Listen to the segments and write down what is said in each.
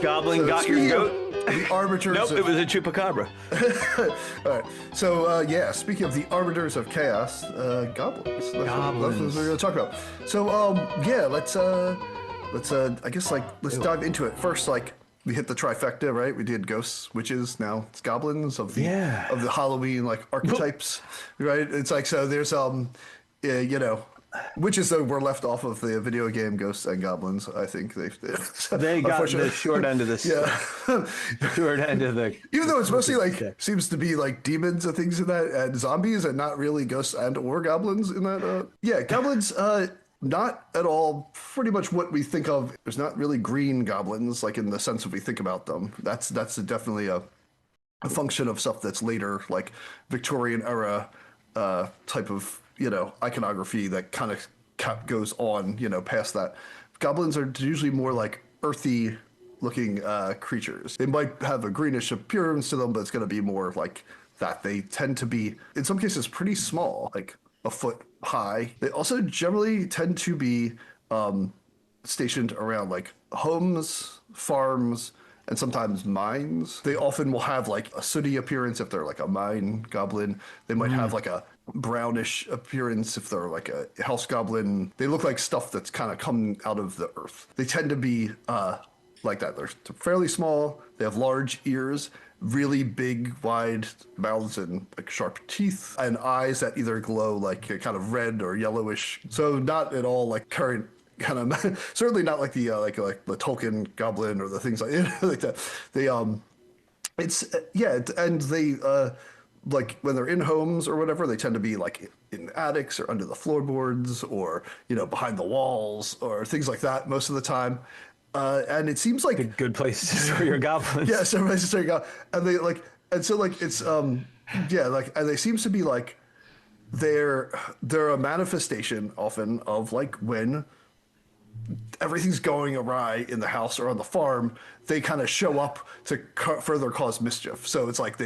Goblin So got your speaking of goat? the arbiters. Nope, it was a chupacabra. All right. So yeah, speaking of the arbiters of chaos, goblins. That's what we're going to talk about. So yeah, let's I guess like let's dive into it. First, like we hit the trifecta, right? We did ghosts, witches, now it's goblins of the Halloween like archetypes, right? It's like so there's yeah, you know. Witches though were left off of the video game Ghosts and Goblins. I think they got the short end of the short end of the. Even though it's mostly like seems to be like demons and things in that, and zombies, and not really ghosts and or goblins in that. Yeah, goblins. Not at all. Pretty much what we think of. There's not really green goblins, like in the sense of we think about them. That's definitely a function of stuff that's later, like Victorian era type of iconography that kind of goes on past that. Goblins are usually more like earthy looking creatures. They might have a greenish appearance to them, but it's going to be more like that. They tend to be, in some cases, pretty small, like a foot high. They also generally tend to be stationed around like homes, farms, and sometimes mines. They often will have like a sooty appearance if they're like a mine goblin. They might have like a brownish appearance if they're like a house goblin. They look like stuff that's kind of come out of the earth. They tend to be like that. They're fairly small. They have large ears, really big, wide mouths, and like sharp teeth, and eyes that either glow like kind of red or yellowish. So not at all like current kind of certainly not like the like the Tolkien goblin or the things like like that. They it's yeah, and they like when they're in homes or whatever, they tend to be like in attics or under the floorboards or behind the walls or things like that most of the time. And it seems like a good place to store your goblins. Yeah, so place to store your goblins. And they like, and so like it's yeah, like, and they seems to be like they're a manifestation often of like when everything's going awry in the house or on the farm, they kind of show up to further cause mischief. So it's like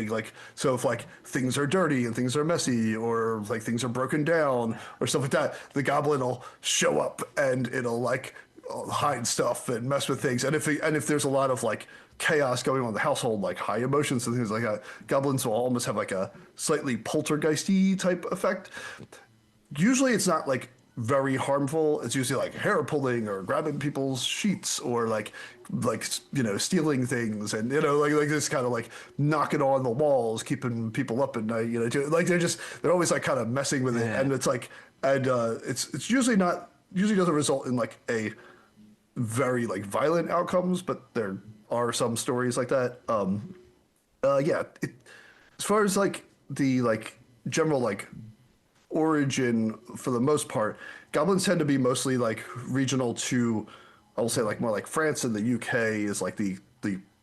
so if like things are dirty and things are messy or like things are broken down or stuff like that, the goblin will show up and it'll like hide stuff and mess with things. And if there's a lot of like chaos going on in the household, like high emotions and things like that, goblins will almost have like a slightly poltergeisty type effect. Usually it's not like very harmful. It's usually like hair pulling or grabbing people's sheets or like stealing things and like this kind of like knocking on the walls, keeping people up at night. Like they're always like kind of messing with it, and it's like it's usually doesn't result in like a very like violent outcomes, but there are some stories like that. Yeah, as far as like the like general like origin, for the most part, goblins tend to be mostly like regional to, I will say like more like France and the UK is like the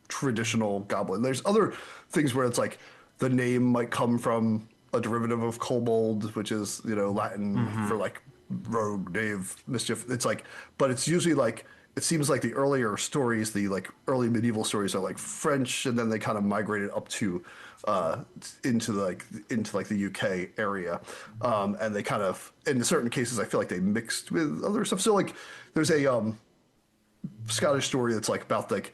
traditional goblin. There's other things where it's like the name might come from a derivative of kobold, which is Latin for like rogue, knave, mischief. It's like, but it's usually like, it seems like the earlier stories, the like early medieval stories are like French, and then they kind of migrated up to into the UK area, and they kind of, in certain cases, I feel like they mixed with other stuff. So like, there's a Scottish story that's like about like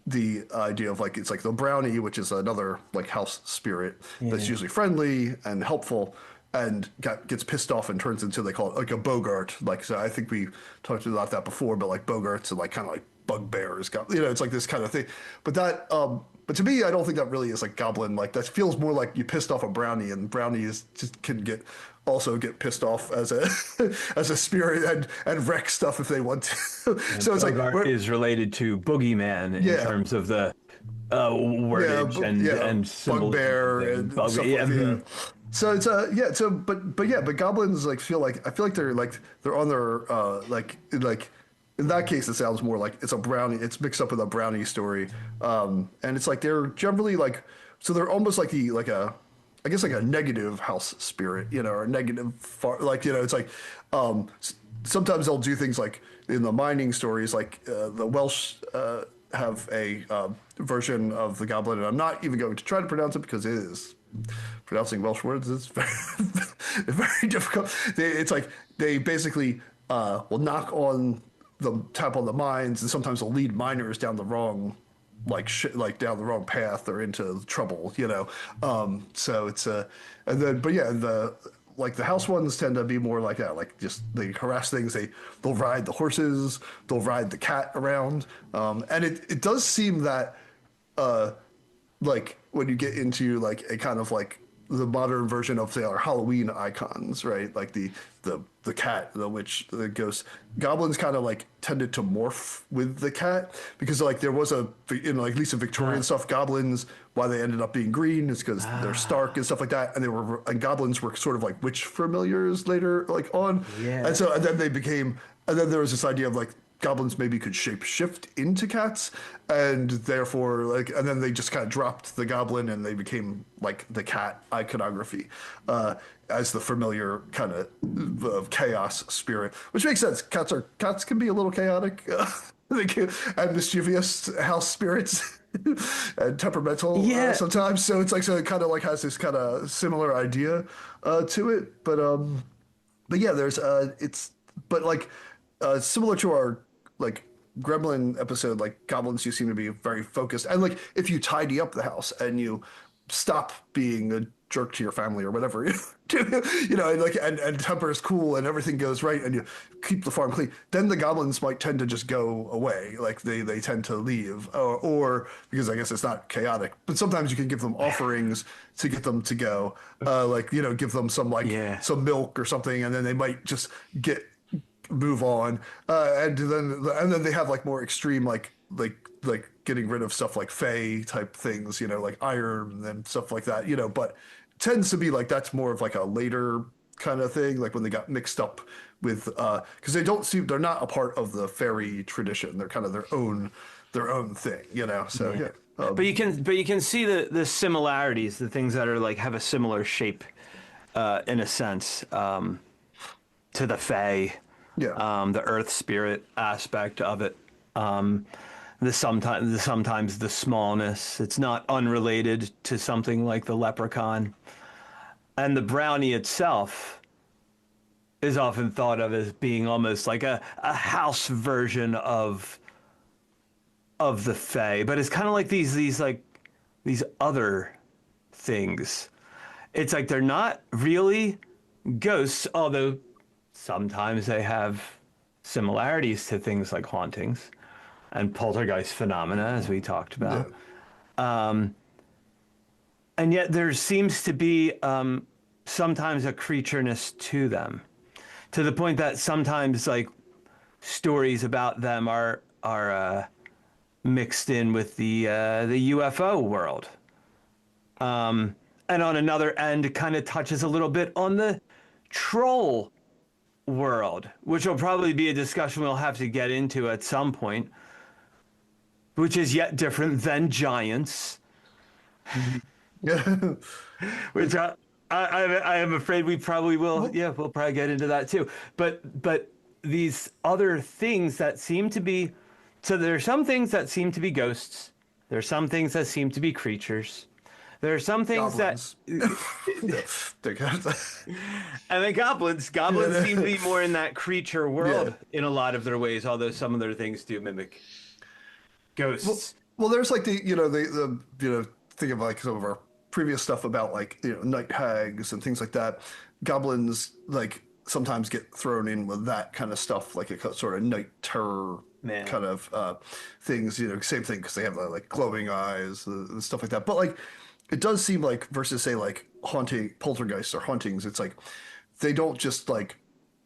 the idea of like it's like the brownie, which is another like house spirit that's usually friendly and helpful, and gets pissed off and turns into, they call it like a boggart. Like, so I think we talked about that before, but like boggarts and like kind of like bugbears, it's like this kind of thing. But that, but to me, I don't think that really is like goblin. Like that feels more like you pissed off a brownie, and brownies just can also get pissed off as a as a spirit and wreck stuff if they want to. And so it's like is related to boogeyman in terms of the wordage and symbolism. Bugbear and stuff like that. So it's but goblins like I feel like they're on their like in that case it sounds more like it's a brownie, it's mixed up with a brownie story, and it's like they're generally like, so they're almost like I guess like a negative house spirit, or a negative it's like sometimes they'll do things like in the mining stories, like the Welsh have a version of the goblin, and I'm not even going to try to pronounce it because it is, pronouncing Welsh words is very, very difficult. It's like they basically will knock on they'll tap on the mines, and sometimes they'll lead miners down the wrong like down the wrong path or into trouble, you know. So it's and then but yeah, the house ones tend to be more like that, like just they harass things. They'll ride the horses, they'll ride the cat around, and it does seem that like when you get into like a kind of like the modern version of say our Halloween icons, right? Like the cat, the witch, the ghost. Goblins kind of like tended to morph with the cat because like there was like at least in Victorian stuff, goblins why they ended up being green is because they're stark and stuff like that, and goblins were sort of like witch familiars later like on, and then there was this idea of like goblins maybe could shape shift into cats, and therefore like and then they just kind of dropped the goblin and they became like the cat iconography as the familiar kind of chaos spirit, which makes sense. Cats can be a little chaotic and mischievous house spirits and temperamental sometimes, so it's like so it kind of like has this kind of similar idea to it, but yeah, there's it's but like similar to our like Gremlin episode, like goblins do seem to be very focused, and like if you tidy up the house and you stop being a jerk to your family or whatever, you know, and like and temper is cool and everything goes right, and you keep the farm clean, then the goblins might tend to just go away, like they tend to leave, or because I guess it's not chaotic, but sometimes you can give them offerings to get them to go, like you know, give them some like some milk or something, and then they might just move on, and then they have like more extreme like getting rid of stuff like Fey type things, you know, like iron and stuff like that, you know, but it tends to be like that's more of like a later kind of thing, like when they got mixed up with because they're not a part of the fairy tradition, they're kind of their own thing, you know. So yeah. But you can see the similarities, the things that are like have a similar shape in a sense to the Fae. Yeah. The earth spirit aspect of it. Sometimes the smallness. It's not unrelated to something like the leprechaun. And the brownie itself is often thought of as being almost like a house version of the Fae. But it's kind of like these other things. It's like they're not really ghosts, although sometimes they have similarities to things like hauntings and poltergeist phenomena, as we talked about. Yeah. And yet there seems to be sometimes a creatureness to them, to the point that sometimes like stories about them are mixed in with the UFO world. And on another end, it kind of touches a little bit on the troll world, which will probably be a discussion we'll have to get into at some point, which is yet different than giants. Yeah. Which I am afraid we probably will. Well, yeah, we'll probably get into that too. But these other things that seem to be, so there are some things that seem to be ghosts. There are some things that seem to be creatures. There are some things goblins. And then goblins seem to be more in that creature world in a lot of their ways, although some of their things do mimic ghosts. Well, there's like the think of like some of our previous stuff about like, you know, night hags and things like that. Goblins like sometimes get thrown in with that kind of stuff, like a sort of night terror kind of things, you know, same thing because they have like glowing eyes and stuff like that. But like it does seem like versus say like haunting poltergeists or hauntings, it's like they don't just like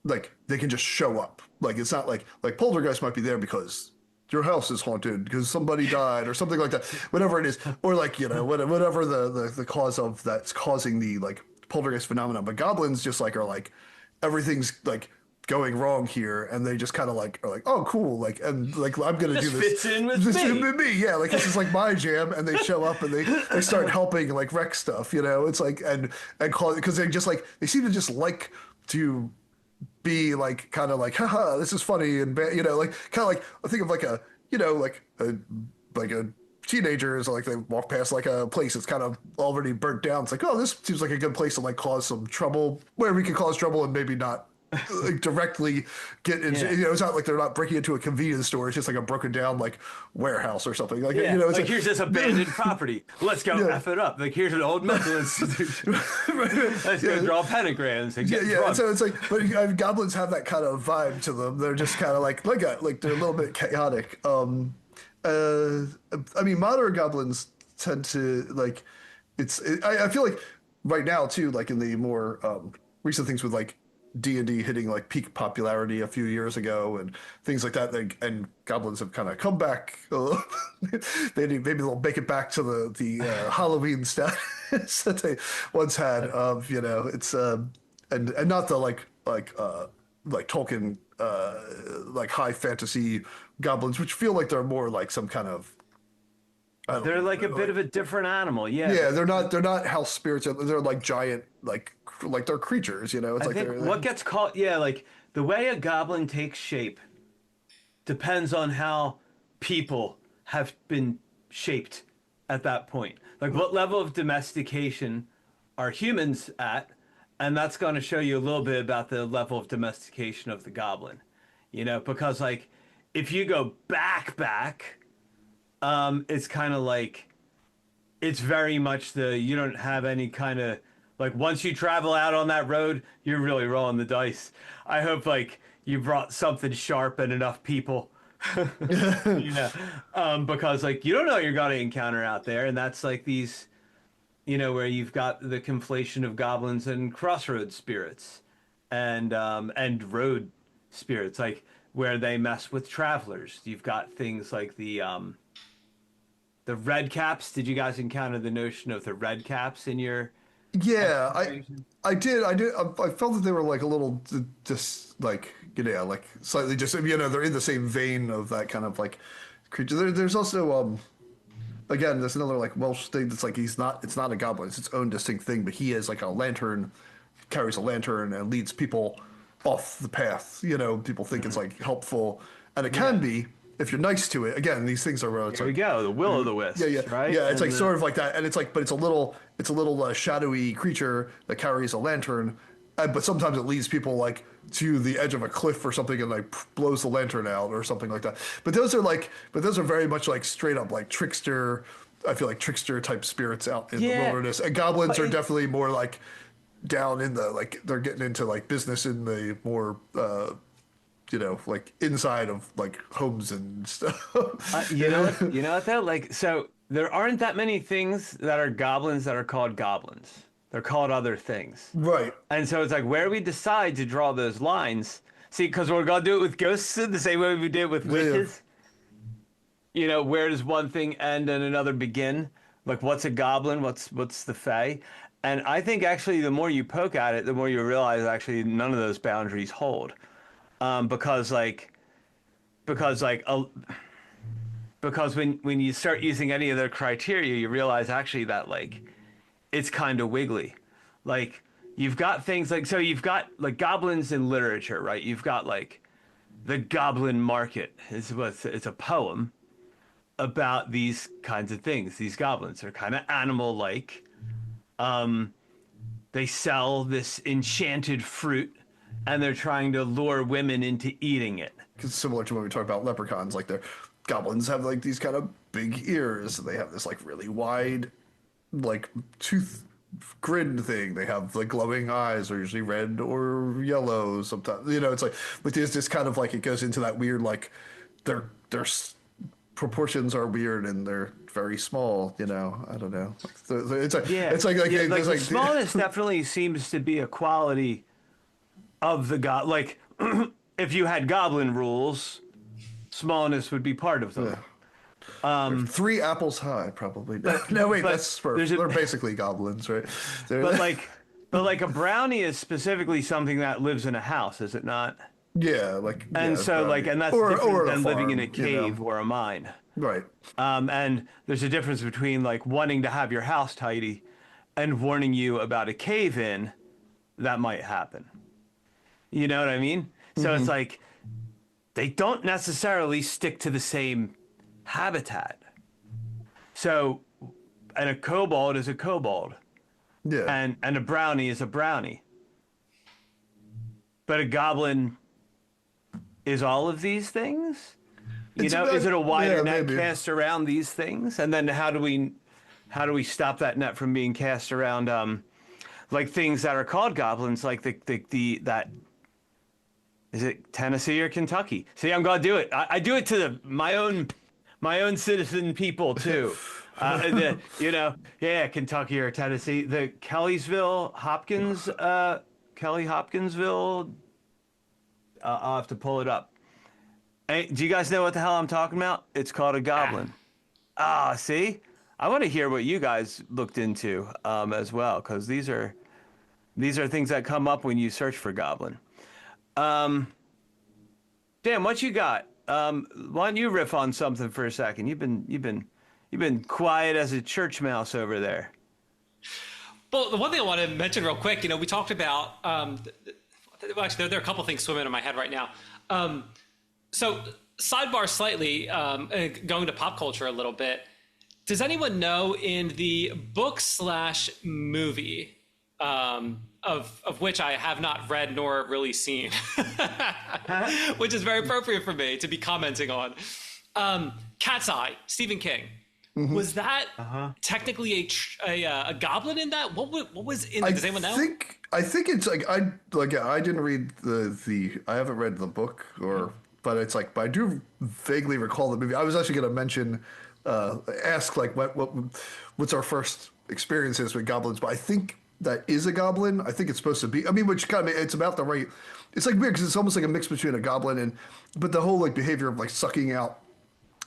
they can just show up. Like it's not like poltergeist might be there because your house is haunted because somebody died or something like that, whatever it is, or like, you know, whatever the cause of that's causing the like poltergeist phenomenon. But goblins just like are like everything's like going wrong here, and they just kind of like are like, oh cool, like, and like I'm gonna do this. Fits in with me. Yeah, like this is like my jam, and they show up and they start helping like wreck stuff, you know. It's like and call because they just like they seem to just like to be like kind of like haha this is funny and you know, like kind of like I think of like a, you know, like a teenagers, like they walk past like a place that's kind of already burnt down. It's like, oh, this seems like a good place to like cause some trouble, where we could cause trouble and maybe not like directly get into. Yeah. You know, it's not like they're not breaking into a convenience store. It's just like a broken down like warehouse or something. Like you Yeah, know, it's like here's this abandoned property. Let's go yeah. F it up. Like here's an old mental institution. Let's go Yeah, draw pentagrams and yeah, get yeah. drunk. So it's like, but goblins have that kind of vibe to them. They're just kind of like they're a little bit chaotic. Uh, I mean, modern goblins tend to like. I feel like right now too, like in the more recent things with like D&D hitting like peak popularity a few years ago and things like that. And goblins have kind of come back. Maybe they'll make it back to the Halloween status that they once had. Of you know, it's and not the like Tolkien like high fantasy goblins, which feel like they're more like some kind of I don't They're even like a know, bit like of a different animal. Yeah. yeah, they're not house spirits. They're like giant like they're creatures. You know, it's I like think what gets called, yeah, like the way a goblin takes shape depends on how people have been shaped at that point. Like what level of domestication are humans at? And that's going to show you a little bit about the level of domestication of the goblin. You know, because like if you go back, it's kind of like it's very much you don't have any kind of like once you travel out on that road, you're really rolling the dice. I hope like you brought something sharp and enough people. You know, because like you don't know what you're gonna encounter out there, and that's like these, you know, where you've got the conflation of goblins and crossroads spirits, and road spirits, like where they mess with travelers. You've got things like the red caps. Did you guys encounter the notion of the red caps in your yeah, exploration? I did. I did. I felt that they were like a little just like you know like slightly just you know they're in the same vein of that kind of like creature. There's also again there's another like Welsh thing that's like it's not a goblin. It's its own distinct thing. But he is like a lantern, carries a lantern and leads people off the path. You know, people think it's like helpful, and it can Yeah. be if you're nice to it. Again, these things are where it's Here we like go. The will o' the yeah, yeah, wisps, right? yeah. It's And like sort of like that, and it's like, but it's a little shadowy creature that carries a lantern, but sometimes it leads people like to the edge of a cliff or something, and like blows the lantern out or something like that. But those are very much like straight up like trickster. I feel like trickster type spirits out in the yeah, wilderness, and goblins but are definitely more like down in the like they're getting into like business in the more you know, like inside of like homes and stuff. you know what? You know what though? Like, so there aren't that many things that are goblins that are called goblins. They're called other things. Right. And so it's like where we decide to draw those lines. See, because we're gonna do it with ghosts the same way we did with Yeah, yeah. witches. You know, where does one thing end and another begin? Like, what's a goblin? What's the fae? And I think actually, the more you poke at it, the more you realize actually none of those boundaries hold. Because because like a, because when you start using any of their criteria, you realize actually that like it's kind of wiggly. Like you've got things like so you've got like goblins in literature, right? You've got like the Goblin Market. It's a poem about these kinds of things. These goblins are kind of animal-like. Um, they sell this enchanted fruit, and they're trying to lure women into eating it. Because similar to when we talk about leprechauns, like their goblins have like these kind of big ears. They have this like really wide, like tooth grin thing. They have like glowing eyes, are usually red or yellow. Sometimes you know it's like, but there's this kind of like it goes into that weird like their proportions are weird and they're very small. You know, I don't know. It's like Yeah, it's like yeah. Like there's the like smallness definitely seems to be a quality of the god. Like if you had goblin rules, smallness would be part of them. three apples high, probably. But No, wait, but that's Smurf. there's They're a basically goblins, right? They're, but like but like a brownie is specifically something that lives in a house, is it not? yeah, like And yeah, so like brownie. and that's different Or at a than living in a farm, you know. cave or a mine. Right. And there's a difference between like wanting to have your house tidy and warning you about a cave in that might happen. You know what I mean? So it's like they don't necessarily stick to the same habitat. So, and a kobold is a kobold, Yeah. and a brownie is a brownie. but a goblin is all of these things. You It's know, about, is it a wider yeah, net maybe. cast around these things? And then how do we stop that net from being cast around like things that are called goblins, like the that is it Tennessee or Kentucky? See, I'm gonna do it. I do it to my own citizen people too. Yeah, Kentucky or Tennessee, the Kelly-Hopkinsville. I'll have to pull it up. Hey, do you guys know what the hell I'm talking about? It's called a Ah, goblin. Ah, see, I want to hear what you guys looked into as well, because these are things that come up when you search for goblin. Um, Dan, what you got? Why don't you riff on something for a second? You've been quiet as a church mouse over there. well, the one thing I want to mention real quick, we talked about, well, actually, there are a couple things swimming in my head right now. So, sidebar slightly, going to pop culture a little bit. Does anyone know in the book slash movie, of which I have not read nor really seen, which is very appropriate for me to be commenting on, Cat's Eye, Stephen King. Was that technically a goblin in that? What was in it? Does anyone know? I think it's yeah, I didn't read the I haven't read the book but it's like, but I do vaguely recall the movie. I was actually going to mention, ask like what's our first experiences with goblins, but I think that is a goblin. I think it's supposed to be. I mean, which kind of, it's about the right. It's like weird because it's almost like a mix between a goblin but the whole like behavior of like sucking out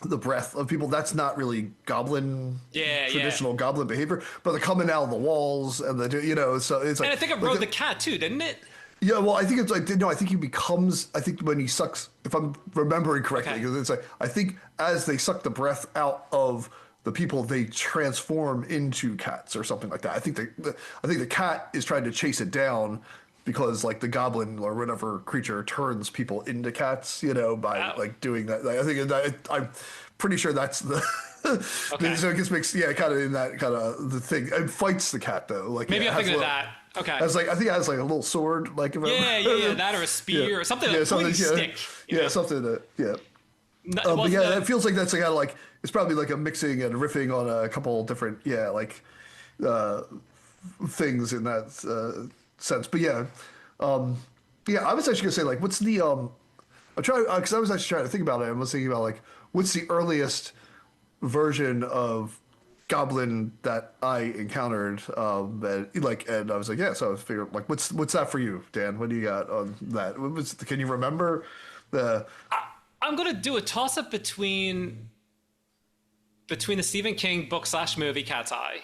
the breath of people, that's not really goblin, traditional goblin behavior, but they're coming out of the walls and so it's like, And I think it rode the cat too, didn't it? yeah, well, I think it's like, no, I think he becomes, I think when he sucks, if I'm remembering correctly, because it's like, I think as they suck the breath out of the people, they transform into cats or something like that. I think the cat is trying to chase it down because like the goblin or whatever creature turns people into cats, by like doing that. Like, I think I'm pretty sure that's the. Okay. So it just makes, yeah, kind of in that kind of the thing. It fights the cat though. Like Maybe yeah, I'm thinking of that. Okay. I was like, I think it has like a little sword, like if That or a spear or something. yeah, Like something, stick. something that, yeah. Well, But yeah, it feels like that's like kind of like it's probably like a mixing and riffing on a couple different, uh, things in that sense. But I was actually gonna say like, what's the I'm trying because I was actually trying to think about it. I was thinking about like, what's the earliest version of goblin that I encountered, and I was like, yeah. So I was figuring like, what's that for you, Dan? What do you got on that? Can you remember the? I'm gonna do a toss up between the Stephen King book slash movie Cat's Eye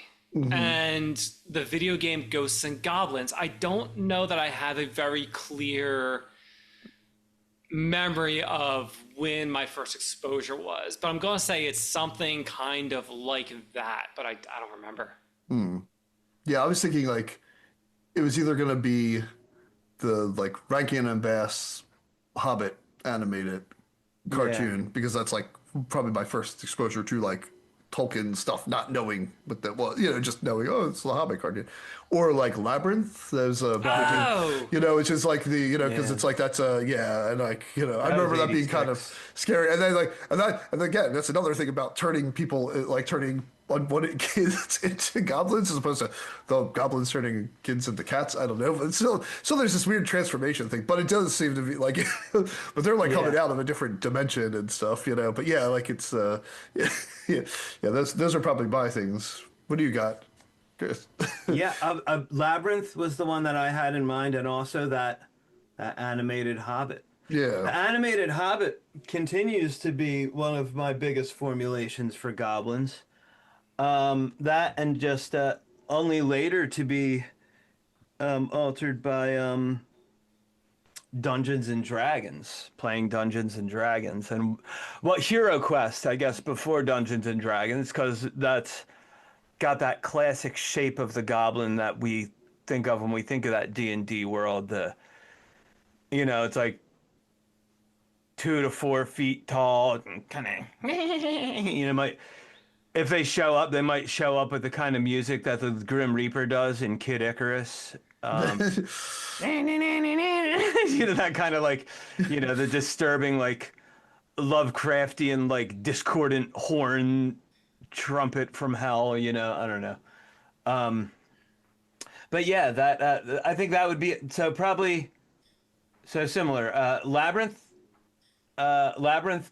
and the video game Ghosts and Goblins. I don't know that I have a very clear memory of when my first exposure was, but I'm gonna say it's something kind of like that, but I don't remember. Yeah, I was thinking like it was either gonna be the like Rankin and Bass Hobbit animated cartoon because that's like probably my first exposure to like Tolkien stuff, not knowing what that was, just knowing, oh, it's the Hobbit cartoon, or like Labyrinth. There's a, which is like the, because it's like that's and like I remember that being kind of scary, and then like and again that's another thing about turning people like turning unwanted kids into goblins as opposed to the goblins turning kids into cats. I don't know, but still there's this weird transformation thing, but it does seem to be like, but they're like coming out of a different dimension and stuff, but yeah, like it's yeah, those are probably my things. What do you got, Chris? Yeah, Labyrinth was the one that I had in mind, and also that animated Hobbit. The Yeah. animated Hobbit continues to be one of my biggest formulations for goblins. That and just only later to be altered by Dungeons and Dragons, playing Dungeons and Dragons, and Hero Quest, I guess, before Dungeons and Dragons, because that's got that classic shape of the goblin that we think of when we think of that D&D world. It's like 2 to 4 feet tall, and kind of, might if they show up, they might show up with the kind of music that the Grim Reaper does in Kid Icarus. That kind of like, the disturbing, like Lovecraftian, like discordant horn trumpet from hell. I don't know. But yeah, that I think that would be so probably so similar. Labyrinth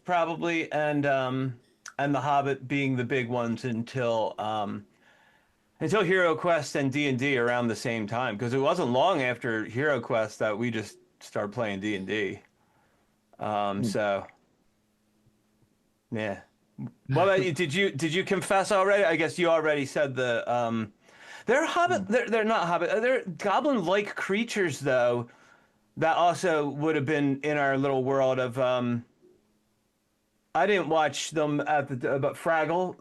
probably, and The Hobbit being the big ones until Hero Quest and D&D around the same time, because it wasn't long after Hero Quest that we just started playing D&D. So yeah. What about you? Did you confess already? I guess you already said they're Hobbit. They're not Hobbit. They're goblin-like creatures though. That also would have been in our little world of. I didn't watch them but Fraggle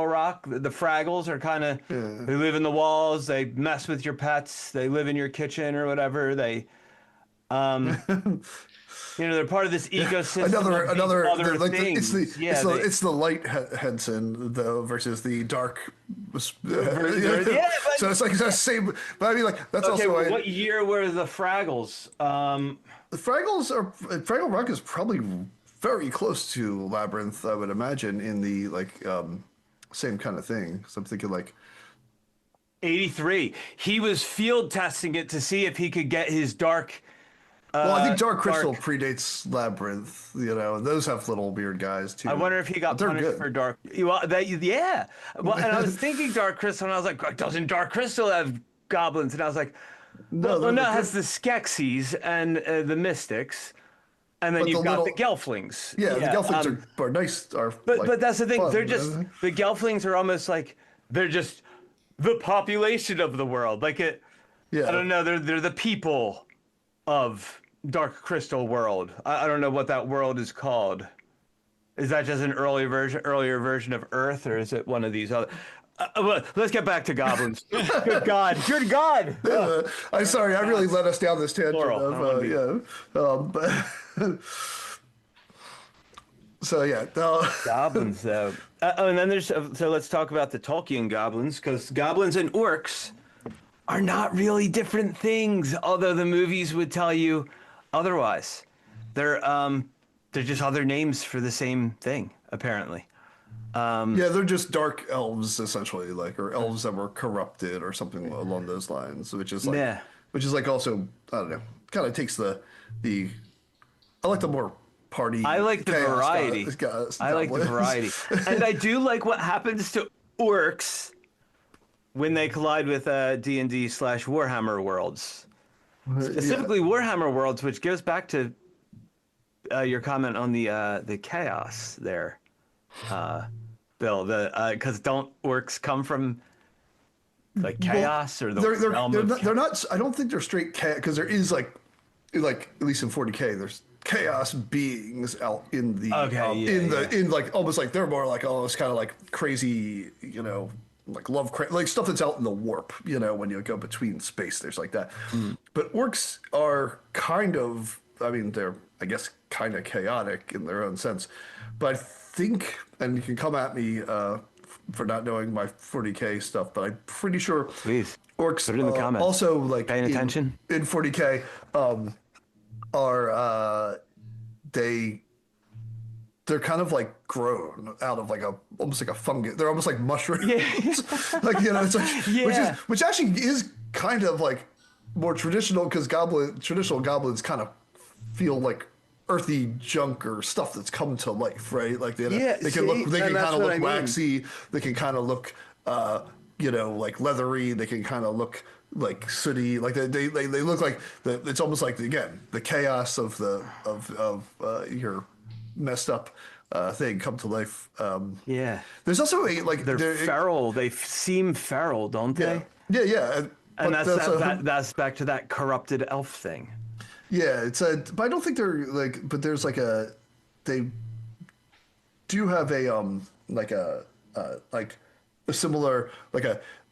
Rock. The Fraggles are kind of they live in the walls. They mess with your pets. They live in your kitchen or whatever. They, they're part of this ecosystem. Another other like things. It's the light Henson though versus the dark. Yeah, so it's like the same. But I mean, like that's okay, also what year were the Fraggles? the Fraggle Rock is probably very close to Labyrinth, I would imagine, in the same kind of thing. So I'm thinking like 83. He was field testing it to see if he could get his dark. well, I think Dark Crystal predates Labyrinth, and those have little weird guys too. I wonder if he got punished good. for Dark. Yeah. Well, and I was thinking Dark Crystal, and I was like, doesn't Dark Crystal have goblins? And I was like, no, it has the Skeksis and the Mystics. And then you've got the Gelflings. Yeah, the Gelflings are nice. But that's the thing. Fun, they're just the Gelflings are almost like they're just the population of the world. Like it. Yeah. I don't know. They're the people of Dark Crystal world. I don't know what that world is called. Is that just an earlier version of Earth, or is it one of these other? Well, let's get back to goblins. Good God! Good God! I'm sorry, I really led us down this tangent. So yeah, goblins though. And then there's so let's talk about the Tolkien goblins, because goblins and orcs are not really different things, although the movies would tell you otherwise. They're just other names for the same thing, apparently. Yeah, they're just dark elves essentially, or elves that were corrupted or something along those lines, which is also, I don't know, kind of takes the I like the more party. I like the variety. I like the variety, and I do like what happens to orcs when they collide with D&D/Warhammer worlds, specifically Warhammer worlds, which goes back to your comment on the chaos there. Bill, because don't orcs come from chaos or the realm of they're not. I don't think they're straight chaos, because there is like at least in 40K, there's chaos beings out in the almost like they're more like almost kind of like crazy, like Lovecraft, like stuff that's out in the warp. When you go between space, there's like that. But orcs are kind of. I mean, they're I guess kind of chaotic in their own sense, but I think, and you can come at me for not knowing my 40K stuff, but I'm pretty sure Please. orcs Put it in the comments. Also paying attention in 40K are they're kind of like grown out of almost like a fungus. They're almost like mushrooms. Yeah. It's like which actually is kind of like more traditional, because traditional goblins kind of feel like earthy junk or stuff that's come to life, right? Like they can kind of look waxy. They can kind of look, like leathery. They can kind of look like sooty. Like they look like it's almost like the chaos of your messed up thing come to life. There's also they're feral. They seem feral, don't they? Yeah. And that's back to that corrupted elf thing. Yeah, but I don't think they're but there's they do have a similar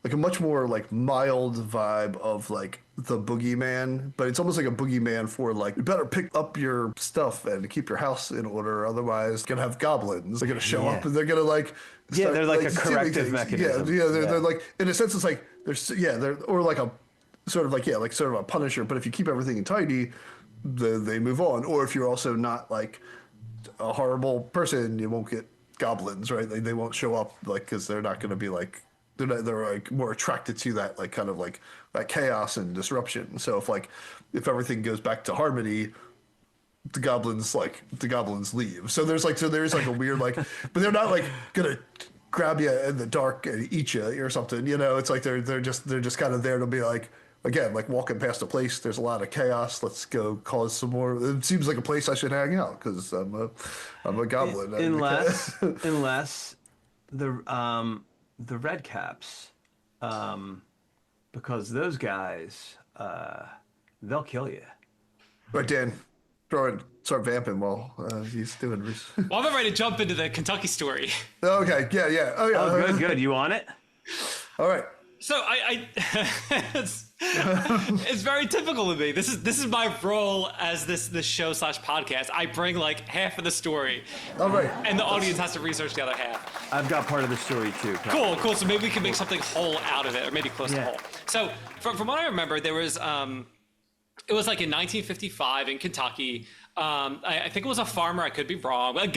like a much more like mild vibe of like the boogeyman, but it's almost like a boogeyman for like, you better pick up your stuff and keep your house in order, otherwise you're gonna have goblins. They're gonna show up and they're gonna like Yeah, they're like a stealing corrective things. mechanism. Yeah, they're like, in a sense, it's like they're or like a sort of like like sort of a punisher. But if you keep everything tidy, they move on. Or if you're also not like a horrible person, you won't get goblins, right? They won't show up like, because they're not going to be like, they're like more attracted to that like kind of like that chaos and disruption. So if everything goes back to harmony, the goblins leave. So there's like a weird like, but they're not like gonna grab you in the dark and eat you or something. It's like they're just kind of there to be like, again, like walking past a place, there's a lot of chaos. Let's go cause some more. It seems like a place I should hang out because I'm a goblin. Unless the red caps, because those guys, they'll kill you. Right, Dan. Start vamping while he's doing. Well, I'm ready to jump into the Kentucky story. Okay. Yeah. Oh, yeah. Oh, good. You want it? All right. So I it's very typical of me. This is my role as this show / podcast. I bring like half of the story. All right. And the audience has to research the other half. I've got part of the story too. Probably. Cool. So maybe we can make something whole out of it, or maybe close to whole. So from what I remember, there was it was like in 1955 in Kentucky. I think it was a farmer. I could be wrong. A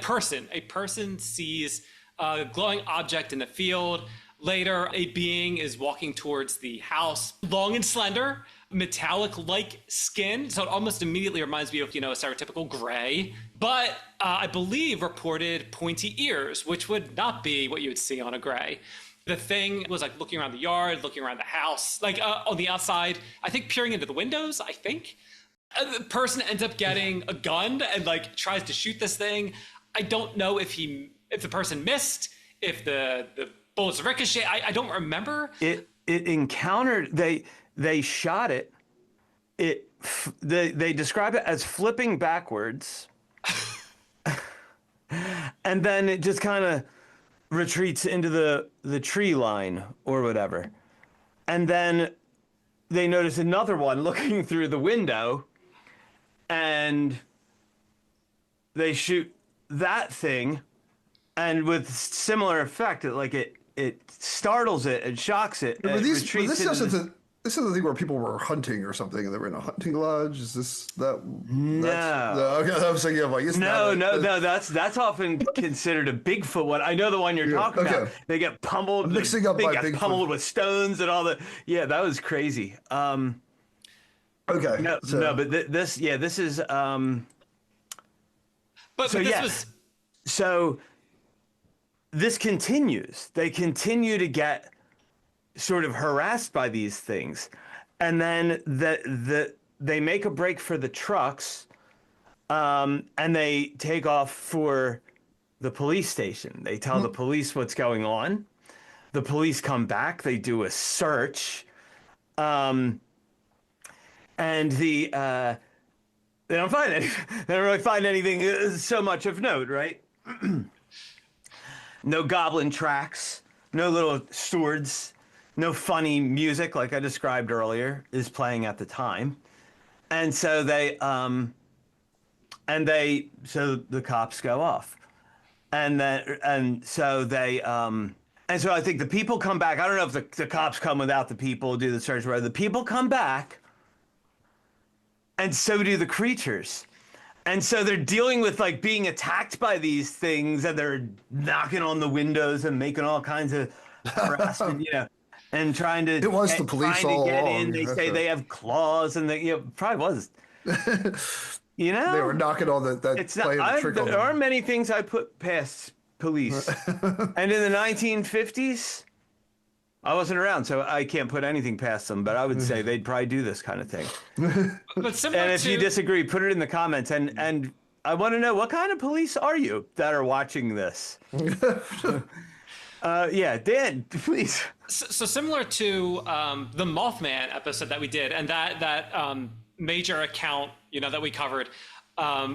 person sees a glowing object in the field. Later, a being is walking towards the house, long and slender, metallic-like skin. So it almost immediately reminds me of, a stereotypical gray. But I believe reported pointy ears, which would not be what you would see on a gray. The thing was like looking around the yard, looking around the house, like on the outside, I think peering into the windows, I think. The person ends up getting a gun and like tries to shoot this thing. I don't know if the person missed, if the bullets ricochet. I don't remember. It encountered, they shot it. They describe it as flipping backwards. And then it just kind of retreats into the tree line or whatever. And then they notice another one looking through the window, and they shoot that thing, and with similar effect, it startles it and shocks it. And This isn't the thing where people were hunting or something and they were in a hunting lodge. Is this that? No. Okay, I was thinking of like, no. That's often considered a Bigfoot one. I know the one you're talking about. They get pummeled. I'm mixing up my Bigfoot. Pummeled with stones and all the. Yeah, that was crazy. Okay. But this is. So this continues. They continue to get sort of harassed by these things, and then they make a break for the trucks, and they take off for the police station. They tell the police what's going on. The police come back. They do a search, and they don't find anything. They don't really find anything so much of note, right? No goblin tracks, no little swords, no funny music like I described earlier is playing at the time. And so so the cops go off. And so I think the people come back. I don't know if the cops come without the people, do the search, where the people come back, and so do the creatures. And so they're dealing with like being attacked by these things, and they're knocking on the windows and making all kinds of harassment, and trying to. It was the police all get along. in. They say they have claws, and they probably was. They were knocking on that. It's not. There are many things I put past police, and in the 1950s. I wasn't around, so I can't put anything past them, but I would say they'd probably do this kind of thing. But similar and if you disagree, put it in the comments. And I want to know, what kind of police are you that are watching this? Dan, please. So similar to the Mothman episode that we did, and that major account, that we covered,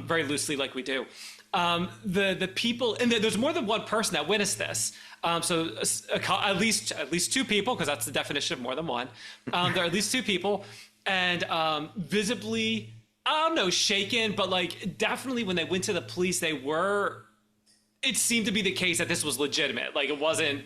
very loosely like we do. The people, and there's more than one person that witnessed this. So at least two people, because that's the definition of more than one. There are at least two people, and visibly, I don't know, shaken, but like definitely when they went to the police, it seemed to be the case that this was legitimate. Like it wasn't,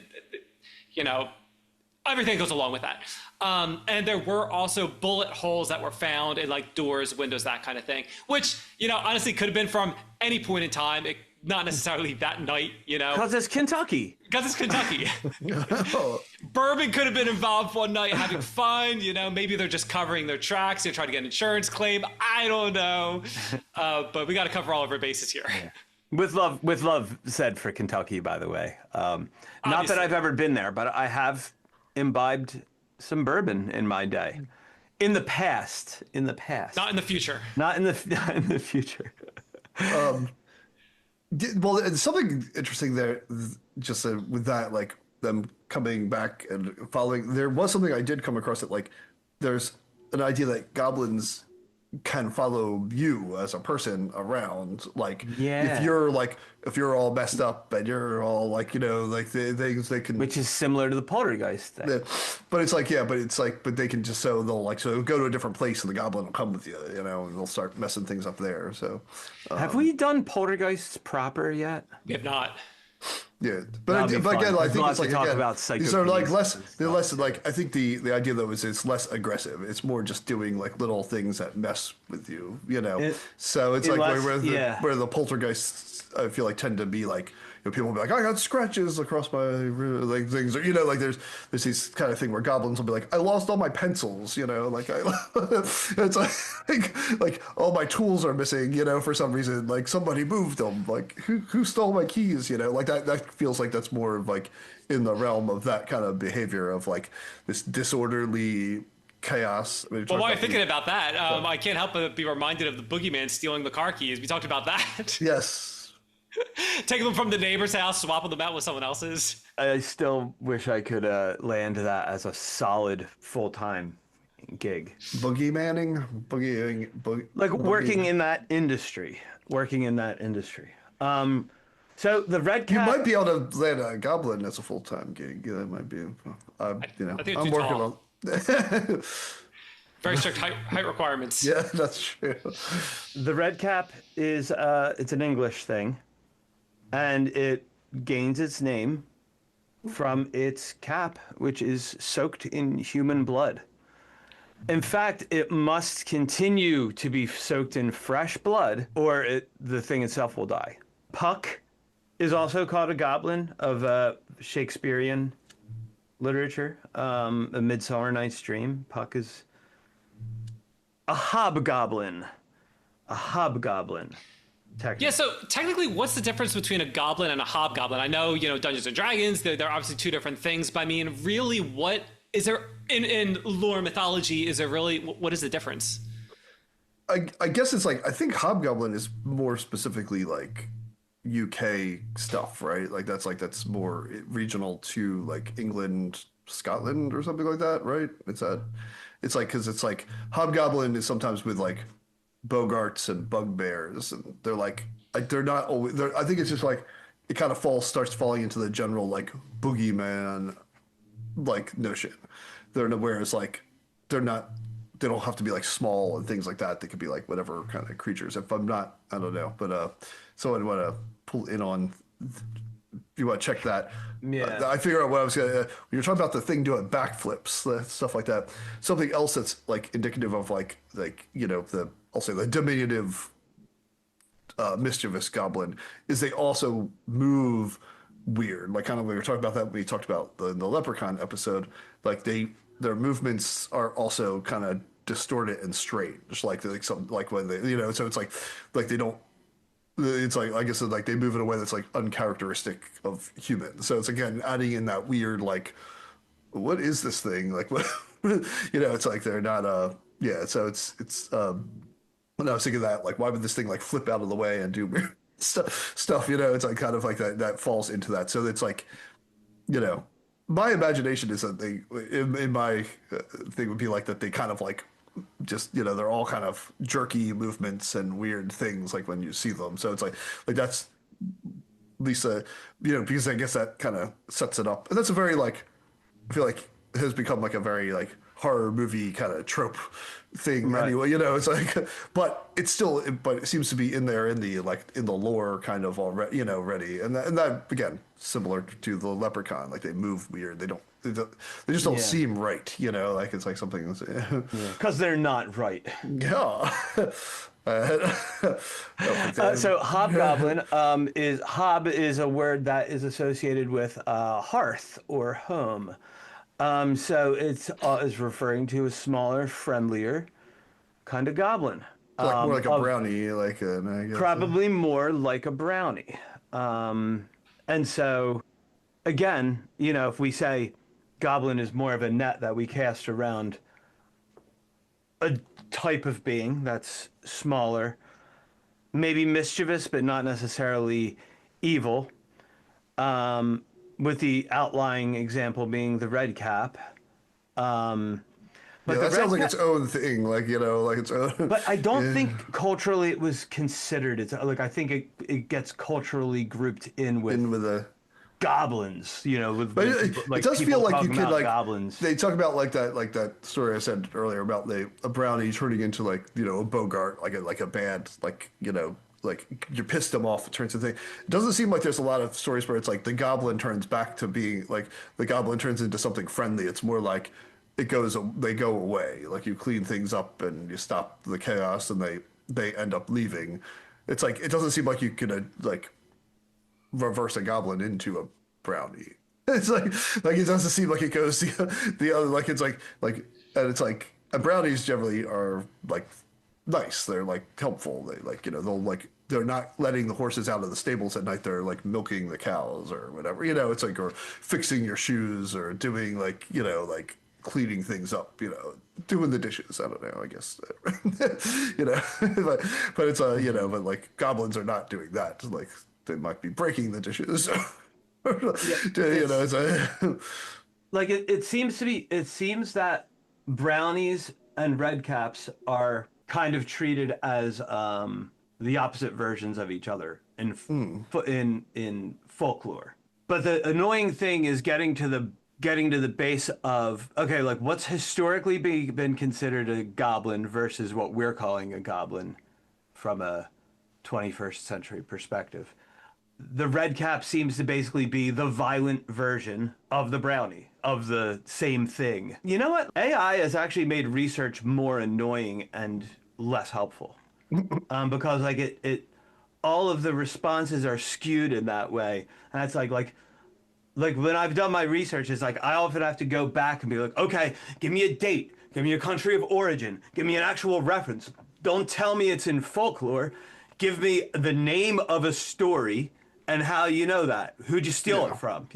everything goes along with that. And there were also bullet holes that were found in like doors, windows, that kind of thing, which, honestly could have been from any point in time. Not necessarily that night, Because it's Kentucky. Because it's Kentucky. Bourbon could have been involved one night having fun, maybe they're just covering their tracks. They're trying to get an insurance claim. I don't know. But we got to cover all of our bases here. Yeah. With love said for Kentucky, by the way. Not that I've ever been there, but I have imbibed some bourbon in my day. In the past. Not in the future. Not in the future. Well, and something interesting there, just with that, like them coming back and following, there was something I did come across that, like, there's an idea that goblins can follow you as a person around. Like, if you're all messed up and you're all like, like they can. Which is similar to the poltergeist thing. Yeah, but it's like, but they can just, they'll go to a different place and the goblin will come with you, and they'll start messing things up there. So, have we done poltergeists proper yet? We have not. Yeah, but again, I think it's like, again, these are like they're less like, I think the idea though is it's less aggressive. It's more just doing like little things that mess with you, So it's like where the poltergeists, I feel like, tend to be like, people will be like, I got scratches across my like things, or like there's these kind of thing where goblins will be like, I lost all my pencils, like it's like all my tools are missing, for some reason, like somebody moved them, like who stole my keys, like that feels like that's more of like in the realm of that kind of behavior of like this disorderly chaos. Well, while you're thinking about that, I can't help but be reminded of the boogeyman stealing the car keys. We talked about that. Yes. Taking them from the neighbor's house, swapping them out with someone else's. I still wish I could land that as a solid full-time gig. Boogeymanning, working in that industry. So the red cap. You might be able to land a goblin as a full-time gig. That might be. I think I'm working on. Very strict height requirements. Yeah, that's true. The red cap is it's an English thing, and it gains its name from its cap, which is soaked in human blood. In fact, it must continue to be soaked in fresh blood, or the thing itself will die. Puck is also called a goblin of Shakespearean literature. A Midsummer Night's Dream. Puck is a hobgoblin. Yeah, so technically, what's the difference between a goblin and a hobgoblin? I know, Dungeons and Dragons, they're obviously two different things, but I mean, really, what is there in lore mythology? Is there really, what is the difference? I guess it's like, I think hobgoblin is more specifically like UK stuff, right? Like that's more regional to like England, Scotland, or something like that, right? It's like, because it's like hobgoblin is sometimes with like boggarts and bugbears, and they're like they're not always. I think it's just like it kind of starts falling into the general like boogeyman like notion. Whereas like they don't have to be like small and things like that. They could be like whatever kind of creatures. If I'm not, I don't know, but someone want to pull in on. You want to check that? Yeah. I figure out what I was gonna. When you're talking about the thing doing backflips, stuff like that. Something else that's like indicative of like I'll say the diminutive, mischievous goblin is they also move weird. Like kind of we were talking about that when we talked about the Leprechaun episode. Like their movements are also kind of distorted and strange. Like when they so it's like they don't. It's like, I guess, like they move in a way that's like uncharacteristic of humans. So it's again adding in that weird like, what is this thing? Like what, it's like they're not So it's when I was thinking that, like, why would this thing like flip out of the way and do weird stuff? It's like kind of like that falls into that. So it's like, my imagination is that they in my thing would be like that they kind of like just they're all kind of jerky movements and weird things like when you see them. So it's like that's Lisa, because I guess that kind of sets it up, and that's a very like I feel like it has become like a very like horror movie kind of trope thing anyway. It's like, but it seems to be in there in the lore kind of already, ready, and that again similar to the leprechaun, like they move weird, they just don't seem right, like it's like something because they're not right. Yeah. So hobgoblin is a word that is associated with hearth or home. So it's is referring to a smaller, friendlier kind of goblin. Like more like a brownie, I guess. Probably more like a brownie. And so, again, if we say goblin is more of a net that we cast around a type of being that's smaller, maybe mischievous, but not necessarily evil. With the outlying example being the red cap. But that sounds like its own thing, like its own. But I don't think culturally it was considered. It's like I think it gets culturally grouped in with a goblins. But like it does feel like you could like goblins. They talk about like that story I said earlier about a brownie turning into like a bogart, like a bad like you pissed them off, it turns into thing. It doesn't seem like there's a lot of stories where it's like the goblin turns back to being like the goblin turns into something friendly. It's more like they go away. Like you clean things up and you stop the chaos and they end up leaving. It's like it doesn't seem like you could like reverse a goblin into a brownie. It's like it doesn't seem like it goes the other like it's like and it's like and brownies generally are like nice. They're like helpful. They like they'll like they're not letting the horses out of the stables at night. They're like milking the cows or whatever. It's like or fixing your shoes or doing like like cleaning things up. Doing the dishes. I don't know. I guess but it's but like goblins are not doing that. Like they might be breaking the dishes. It's like it seems that brownies and red caps are kind of treated as the opposite versions of each other in folklore. But the annoying thing is getting to the base of okay, like what's historically been considered a goblin versus what we're calling a goblin from a 21st century perspective. The red cap seems to basically be the violent version of the brownie, of the same thing. You know what? AI has actually made research more annoying and less helpful. Because like it all of the responses are skewed in that way. And it's like when I've done my research, it's like I often have to go back and be like, okay, give me a date, give me a country of origin, give me an actual reference. Don't tell me it's in folklore. Give me the name of a story and how you know that. Who'd you steal it from?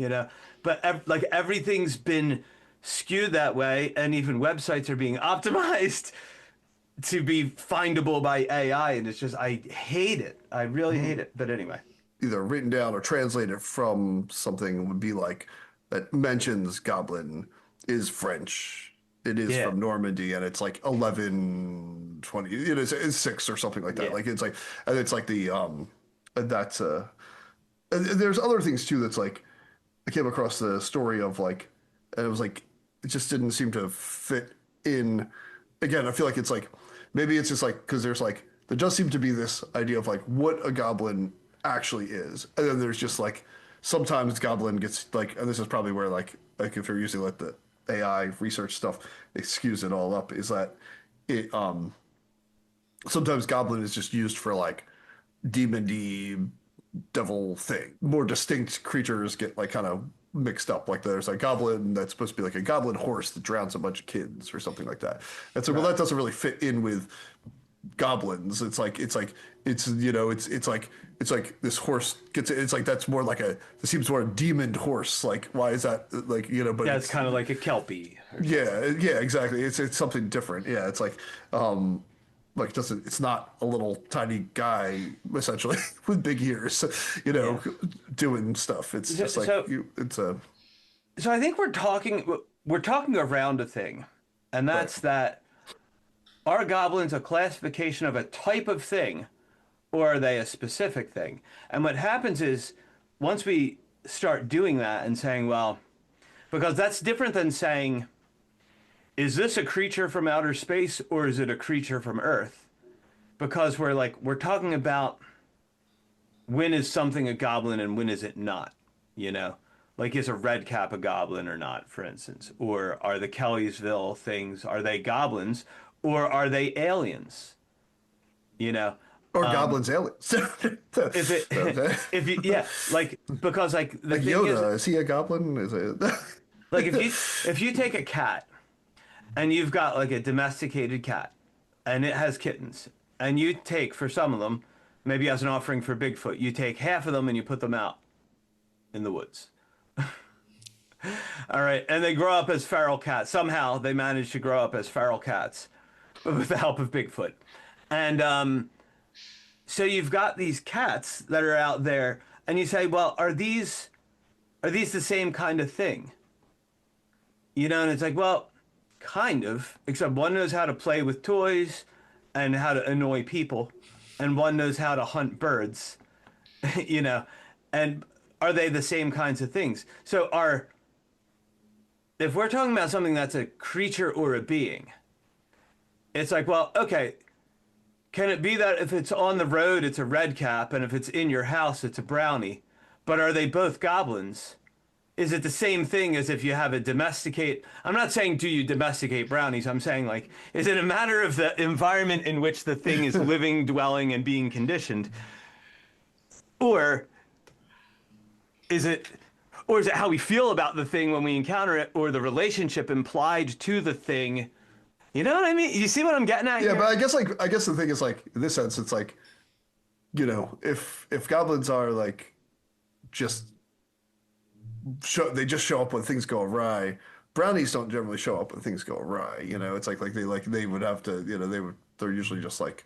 But like everything's been skewed that way, and even websites are being optimized to be findable by AI, and it's just I hate it. I really hate it. But anyway, either written down or translated from something would be like that mentions goblin is French. It is from Normandy, and it's like 1120. It's 6 or something like that. Like it's like, and it's like the that's and there's other things too. That's like I came across the story of like, and it was like it just didn't seem to fit in. Again, I feel like it's like maybe it's just like because there's like there does seem to be this idea of like what a goblin actually is, and then there's just like sometimes goblin gets like, and this is probably where like if you're using like the AI research stuff, it skews it all up. Is that it? Sometimes goblin is just used for like demon-y devil thing. More distinct creatures get like kind of mixed up. Like there's a goblin that's supposed to be like a goblin horse that drowns a bunch of kids or something like that. And so well that doesn't really fit in with goblins. It's like this horse gets it's like that's more like it seems more a demon horse. Like why is that like but it's kind of like a kelpie. Yeah, exactly. It's something different. Yeah, it's like it's not a little tiny guy essentially with big ears, doing stuff. It's just like it's a. So I think we're talking around a thing, and that's that are goblins a classification of a type of thing, or are they a specific thing? And what happens is, once we start doing that and saying, well, because that's different than saying, is this a creature from outer space or is it a creature from Earth? Because we're talking about when is something a goblin and when is it not, you know? Like, is a red cap a goblin or not, for instance? Or are the Kelly-Hopkinsville things, are they goblins or are they aliens? You know? Or goblins aliens. If it, if you, yeah, like, because like the Like thing Yoda, is he a goblin? Is it? like if you take a cat and you've got like a domesticated cat and it has kittens and you take for some of them, maybe as an offering for Bigfoot, you take half of them and you put them out in the woods. All right, and they grow up as feral cats. Somehow they manage to grow up as feral cats with the help of Bigfoot. And so you've got these cats that are out there and you say, well, are these the same kind of thing? You know, and it's like, well, kind of, except one knows how to play with toys and how to annoy people, and one knows how to hunt birds, you know, and are they the same kinds of things? So if we're talking about something that's a creature or a being, it's like, well, okay, can it be that if it's on the road, it's a red cap, and if it's in your house, it's a brownie? But are they both goblins? Is it the same thing as if you have a domesticate? I'm not saying do you domesticate brownies. I'm saying, like, is it a matter of the environment in which the thing is living, dwelling, and being conditioned? Or is it how we feel about the thing when we encounter it, or the relationship implied to the thing? You know what I mean? You see what I'm getting at Yeah, here? but I guess the thing is, like, in this sense, it's like, you know, if goblins are like just they just show up when things go awry. Brownies don't generally show up when things go awry. You know, it's like they would have to, you know, they're usually just like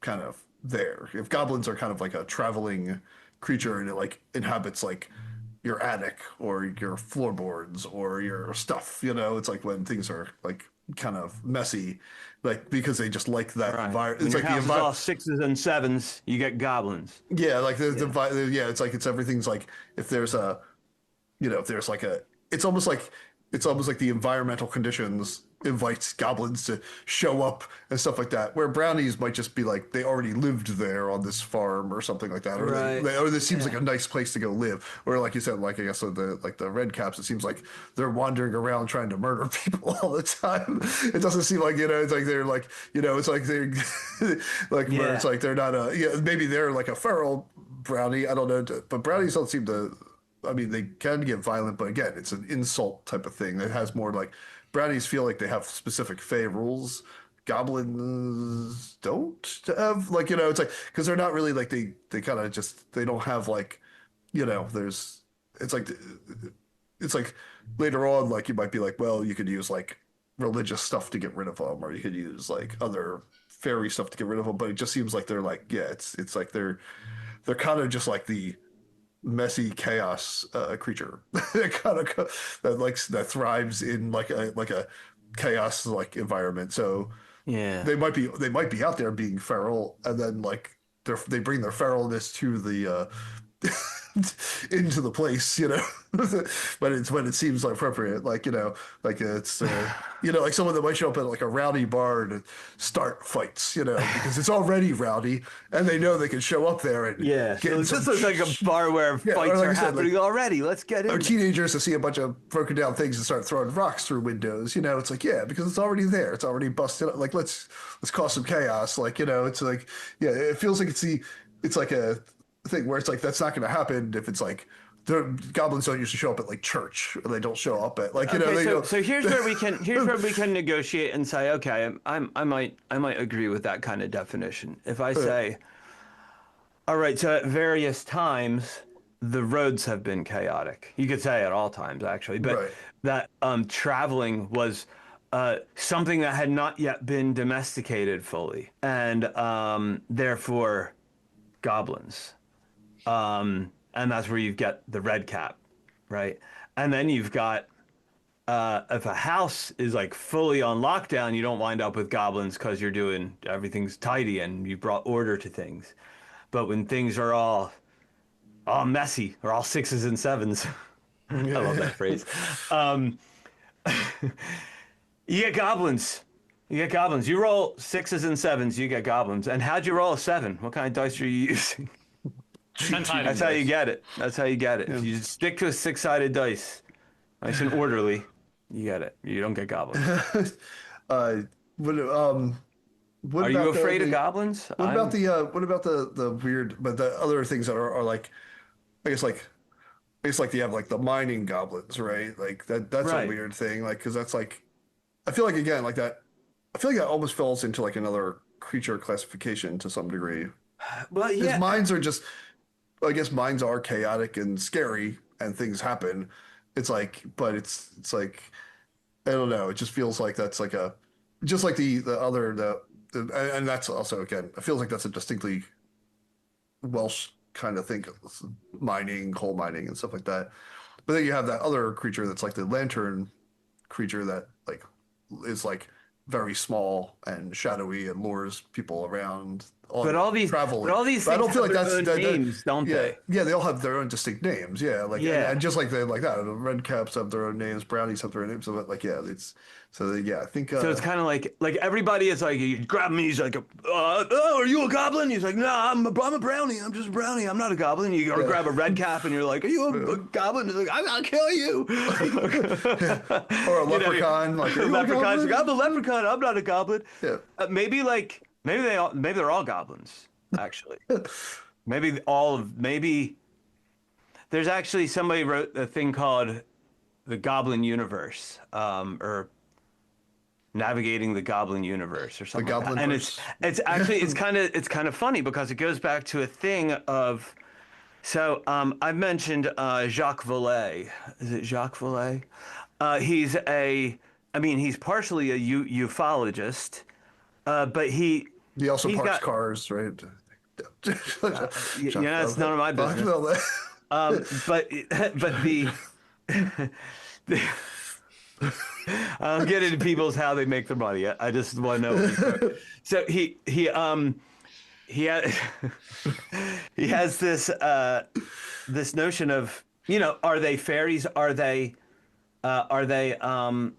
kind of there. If goblins are kind of like a traveling creature and it like inhabits like your attic or your floorboards or your stuff, you know, it's like when things are like kind of messy, like because they just like that Right. environment. When It's your like the house is all environment. sixes and sevens, you get goblins. Yeah, like yeah, it's like it's everything's like if there's a you know, if there's like a, it's almost like the environmental conditions invites goblins to show up and stuff like that. Where brownies might just be like they already lived there on this farm or something like that, or Right. or this seems like a nice place to go live. Or like you said, like I guess the red caps, it seems like they're wandering around trying to murder people all the time. It doesn't seem like it's like they're like it's like they're like where Yeah. it's like they're not maybe they're like a feral brownie. I don't know, but brownies don't seem to. I mean, they can get violent, but again, it's an insult type of thing. It has more like brownies feel like they have specific fey rules. Goblins don't have like it's like because they're not really like they kind of just they don't have like there's it's like later on like you might be like well you could use like religious stuff to get rid of them or you could use like other fairy stuff to get rid of them, but it just seems like they're like it's like they're kind of just like the messy chaos creature kind of that thrives in like a chaos like environment. So Yeah. they might be out there being feral, and then like they bring their feralness to the into the place, but it's when it seems like appropriate, like like it's like someone that might show up at like a rowdy bar and start fights, because it's already rowdy, and they know they can show up there and Yeah. get So in this some looks like a bar where yeah, or fights like are I said, happening already. Let's get or in. teenagers to see a bunch of broken down things and start throwing rocks through windows. It's like because it's already there. It's already busted up. Like let's cause some chaos. Like it's like it feels like it's like a thing where it's like that's not going to happen if it's like the goblins don't usually show up at like church or they don't show up at like Okay, they so don't. so here's where we can negotiate and say, okay, I might agree with that kind of definition. If I say, all right, so at various times the roads have been chaotic. You could say at all times actually, but Right. that traveling was something that had not yet been domesticated fully, and therefore goblins. And that's where you get the red cap, right? And then you've got if a house is like fully on lockdown, you don't wind up with goblins because everything's tidy and you brought order to things. But when things are all messy or all sixes and sevens, I love that phrase. Um, you get goblins. You get goblins. You roll sixes and sevens, you get goblins. And how'd you roll a seven? What kind of dice are you using? 10-sided. That's how you get it. That's how you get it. If you stick to a six-sided dice, nice and orderly, you get it. You don't get goblins. What Are you afraid of goblins? What about the weird, but the other things that are like, I guess like you have like the mining goblins, right? Like that's Right. a weird thing, like because that's like, I feel like again like that. I feel like that almost falls into like another creature classification to some degree. Well, Because yeah. mines are just, I guess mines are chaotic and scary and things happen. It's like, but it's like, I don't know. It just feels like that's like just like the other, and that's also, again, it feels like that's a distinctly Welsh kind of thing, mining, coal mining and stuff like that. But then you have that other creature that's like the lantern creature that like is like very small and shadowy and lures people around. But all these But I don't things feel have like their that's own names, don't yeah, they? yeah, they all have their own distinct names. Yeah, like Yeah. and just like they like that. The red caps have their own names, brownies have their own names. So like yeah, it's so yeah. I think So it's kind of like everybody is like, you grab him, he's like, oh, are you a goblin? He's like, no, I'm a brownie. I'm just a brownie. I'm not a goblin. You go grab a red cap and you're like, are you a goblin? He's like, I'll kill you. or a leprechaun. Like, are you a Leprechaun's goblin? like, I'm a leprechaun. I'm not a goblin. Yeah. Maybe they're all goblins, actually. maybe there's actually somebody wrote a thing called the Goblin Universe, or navigating the Goblin Universe or something. Goblin And verse. it's actually it's kind of funny because it goes back to a thing of I've mentioned Jacques Vallée. Is it Jacques Vallée? He's partially a ufologist, but He also he's parks got- cars, right? it's none of my business. But the I don't get into people's how they make their money. I just want to know what he's doing. So he he has this notion of, are they fairies? Are they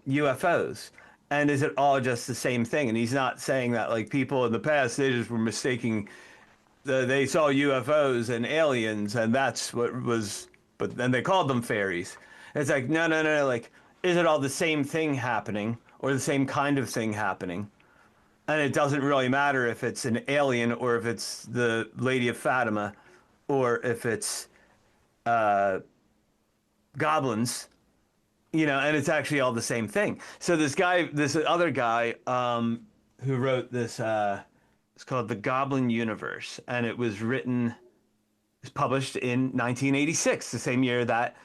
UFOs? And is it all just the same thing? And he's not saying that like people in the past, they just were mistaking they saw UFOs and aliens, and that's what was. But then they called them fairies. It's like no. Like, is it all the same thing happening, or the same kind of thing happening? And it doesn't really matter if it's an alien, or if it's the Lady of Fatima, or if it's goblins. And it's actually all the same thing. So this other guy, who wrote this. It's called The Goblin Universe, and it was published in 1986, the same year that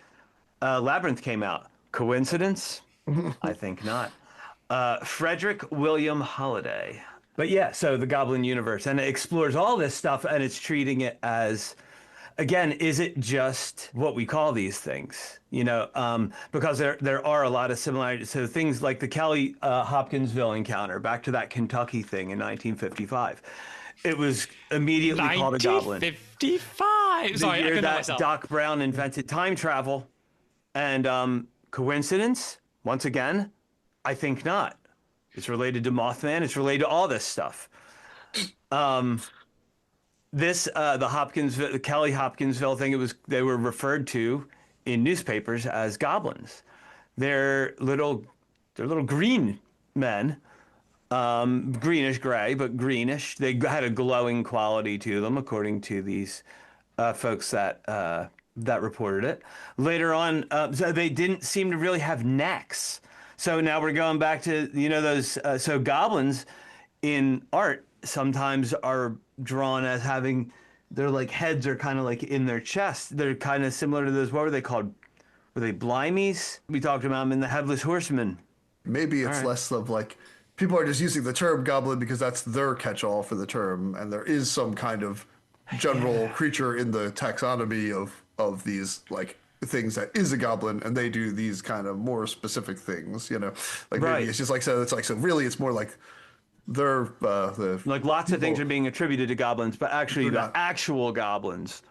Labyrinth came out. Coincidence? I think not. Frederick William Holliday. But yeah, so The Goblin Universe, and it explores all this stuff, and it's treating it as, again, is it just what we call these things? Because there are a lot of similarities. So things like the Kelly-Hopkinsville encounter, back to that Kentucky thing in 1955. It was immediately called a goblin. 1955. Sorry, I The year couldn't help that myself. Doc Brown invented time travel. And coincidence? Once again, I think not. It's related to Mothman. It's related to all this stuff. The Kelly-Hopkinsville thing, they were referred to in newspapers as goblins. They're little green men, greenish gray, but greenish. They had a glowing quality to them, according to these folks that reported it. Later on, so they didn't seem to really have necks. So now we're going back to those. So goblins in art sometimes are drawn as having. Their like heads are kind of like in their chest. They're kind of similar to those. What were they called? Were they blimies? We talked about them in the Headless Horseman. Maybe it's less of like people are just using the term goblin because that's their catch-all for the term, and there is some kind of general creature in the taxonomy of these like things that is a goblin, and they do these kind of more specific things. Like maybe Right. it's just like so. It's like so. Really, it's more like they're the Like lots of things people- are being attributed to goblins, but actually They're the not. actual goblins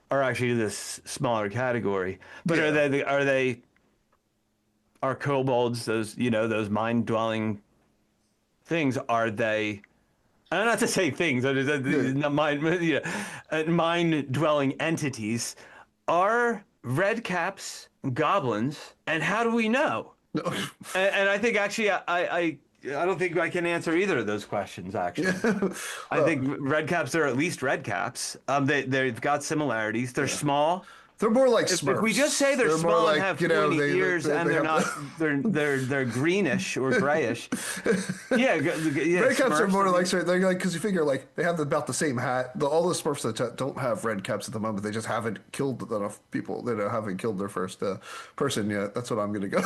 are actually this smaller category. But Yeah. are kobolds, those those mind dwelling things, are they? I'm not to say things, not mind, mind dwelling entities. Are red caps goblins, and how do we know? No. And I think actually, I don't think I can answer either of those questions. Actually, I think red caps are at least red caps. They've got similarities. They're small. They're more like If Smurfs. we just say they're more small like, and have pointy ears they and they're have- not, they're greenish or grayish. Yeah, yeah. Red caps are Smurfs, more I like mean, they're like because you figure like they have about the same hat. All the Smurfs that don't have red caps at the moment, they just haven't killed enough people. They haven't killed their first person yet. That's what I'm gonna go.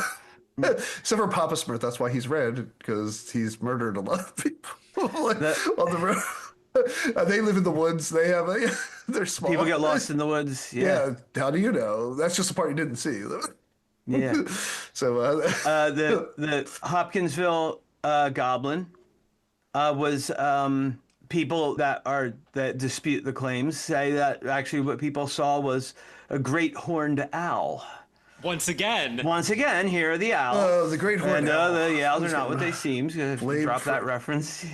Except for Papa Smurf, that's why he's red because he's murdered a lot of people like, on the road. They live in the woods. They have they're small. people get lost in the woods. Yeah. How do you know? That's just the part you didn't see. Yeah. So The Hopkinsville Goblin was people that dispute the claims say that actually what people saw was a great horned owl. Once again, Once again, here are the owls. Oh, the great horned and owl. the owls are not what they seem. If you Blame drop for- that reference.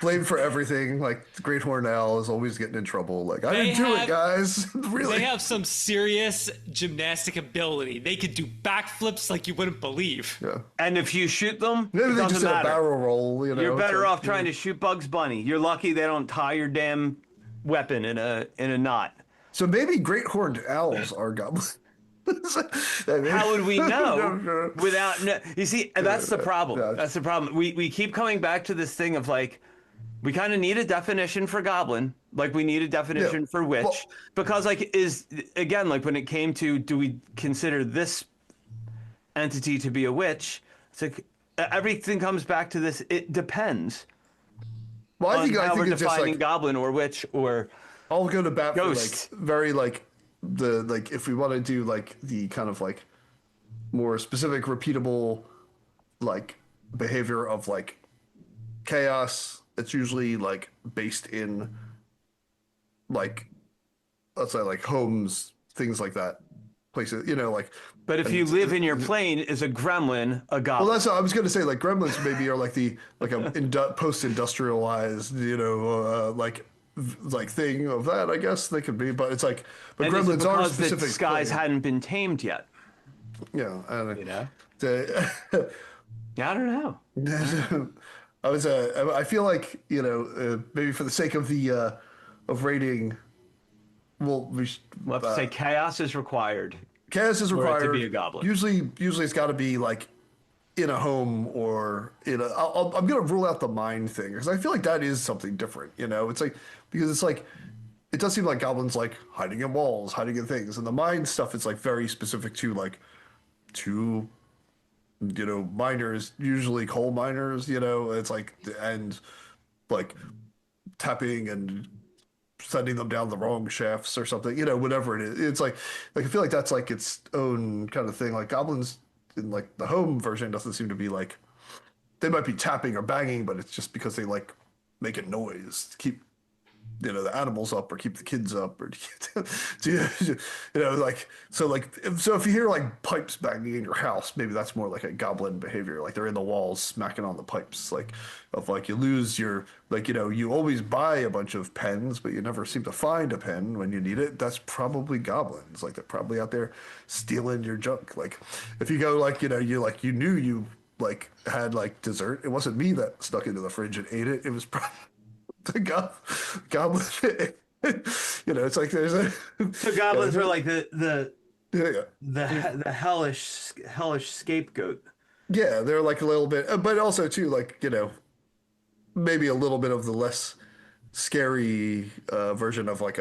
blamed for everything. Like the great horned owl is always getting in trouble. Like I They didn't do it, have- guys. Really? they have some serious gymnastic ability. They could do backflips like you wouldn't believe. Yeah. And if you shoot them, Maybe it they doesn't just did a matter. barrel roll. You're it's better like, off trying to shoot Bugs Bunny. You're lucky they don't tie your damn weapon in a knot. So maybe great horned owls are goblins. How would we know No. without no, you see, that's the problem. yeah. That's the problem. We keep coming back to this thing of like we kind of need a definition for goblin, like we need a definition Yeah. for witch, Well- because like is again like when it came to do we consider this entity to be a witch? It's like everything comes back to this. It depends Well, on I how we're think it's just defining like goblin or witch or I'll go to bat Ghost. for like very like the like if we want to do like the kind of like more specific repeatable like behavior of like chaos. It's usually like based in like let's say like homes, things like that, places. Like. But if you live in your plane, is a gremlin a goblin? Well, that's what I was going to say. Like gremlins maybe are like the like a post-industrialized, like thing of that. I guess they could be, but it's like, but and is it gremlins are because the specific. skies thing. hadn't been tamed yet? Yeah, I You know? the- Yeah, I don't know. I feel like maybe for the sake of the of rating, well, we We'll have to say chaos is required. chaos is for it to required. be a goblin. Usually it's got to be like in a home or in a. I'm gonna rule out the mind thing because I feel like that is something different. It's like because it's like it does seem like goblins like hiding in walls, hiding in things, and the mind stuff is like very specific to like to miners, usually coal miners. It's like and like tapping and sending them down the wrong shafts or something, whatever it is. It's like I feel like that's like its own kind of thing. Like goblins in like the home version doesn't seem to be like they might be tapping or banging, but it's just because they like make a noise to keep the animals up or keep the kids up or like so if you hear like pipes banging in your house, maybe that's more like a goblin behavior, like they're in the walls smacking on the pipes, like of like you lose your like you always buy a bunch of pens but you never seem to find a pen when you need it. That's probably goblins, like they're probably out there stealing your junk. Like if you go like you knew you like had like dessert, it wasn't me that stuck into the fridge and ate it, it was probably the goblin. It's like there's a. So goblins were like the Yeah, hellish scapegoat. yeah, they're like a little bit, but also too like maybe a little bit of the less scary version of like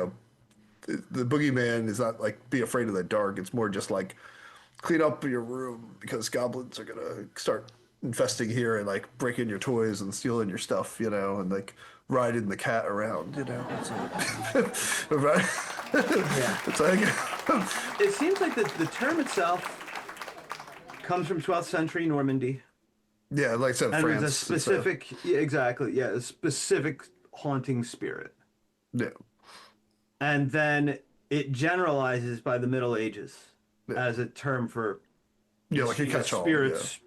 the boogeyman is not like be afraid of the dark. It's more just like clean up your room because goblins are gonna start infesting here and like breaking your toys and stealing your stuff, and like riding the cat around, you know. Right? Yeah. It's like, It seems like the term itself comes from 12th century Normandy. yeah, like I said, And France. there's a specific, yeah, exactly, yeah, a specific haunting spirit. Yeah. And then it generalizes by the Middle Ages as a term for Yeah, like a catch-all. spirits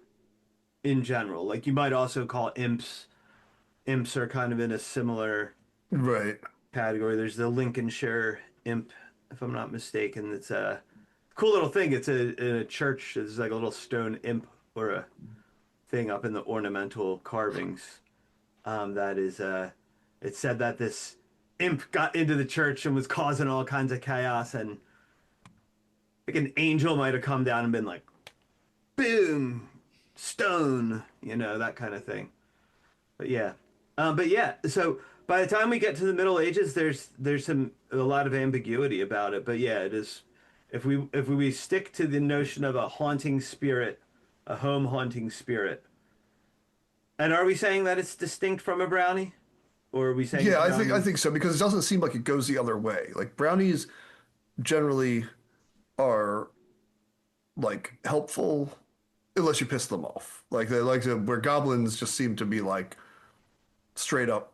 in general. Like you might also call imps. Imps are kind of in a similar Yeah. Right. category. There's the Lincolnshire imp, if I'm not mistaken. It's a cool little thing. It's in a church. There's like a little stone imp or a thing up in the ornamental carvings. That is, it said that this imp got into the church and was causing all kinds of chaos, and like an angel might have come down and been like, boom, stone, you know, that kind of thing. But yeah. So by the time we get to the Middle Ages, there's a lot of ambiguity about it. But yeah, it is. If we stick to the notion of a haunting spirit, a home haunting spirit, and are we saying that it's distinct from a brownie, or are we saying? Yeah, I think so, because it doesn't seem like it goes the other way. Like brownies generally are like helpful unless you piss them off. Like they like to, where goblins just seem to be like straight up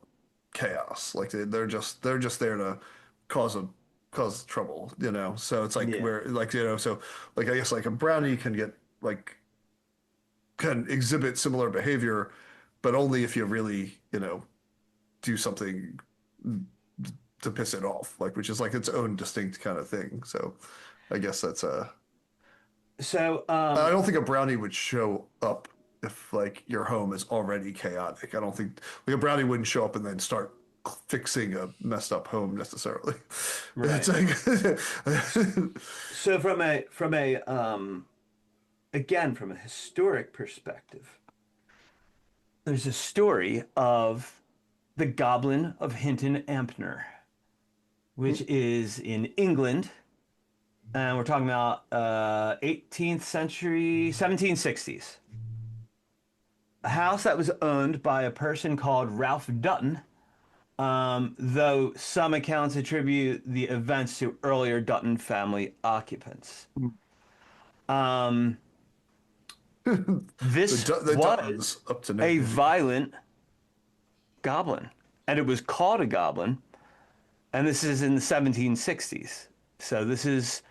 chaos. Like they're just there to cause trouble, you know. So it's like Yeah. where like, you know, so like I guess like a brownie can get like can exhibit similar behavior, but only if you really, you know, do something to piss it off, like, which is like its own distinct kind of thing. So I guess that's So I don't think a brownie would show up if like your home is already chaotic. I don't think like a brownie wouldn't show up and then start fixing a messed up home necessarily. Right. It's like so from a again from a historic perspective, there's a story of the Goblin of Hinton, Ampner, which is in England, and we're talking about 18th century, 1760s. A house that was owned by a person called Ralph Dutton, though some accounts attribute the events to earlier Dutton family occupants. This the was Duttons up to a now. violent goblin, and it was called a goblin, and this is in the 1760s. So this is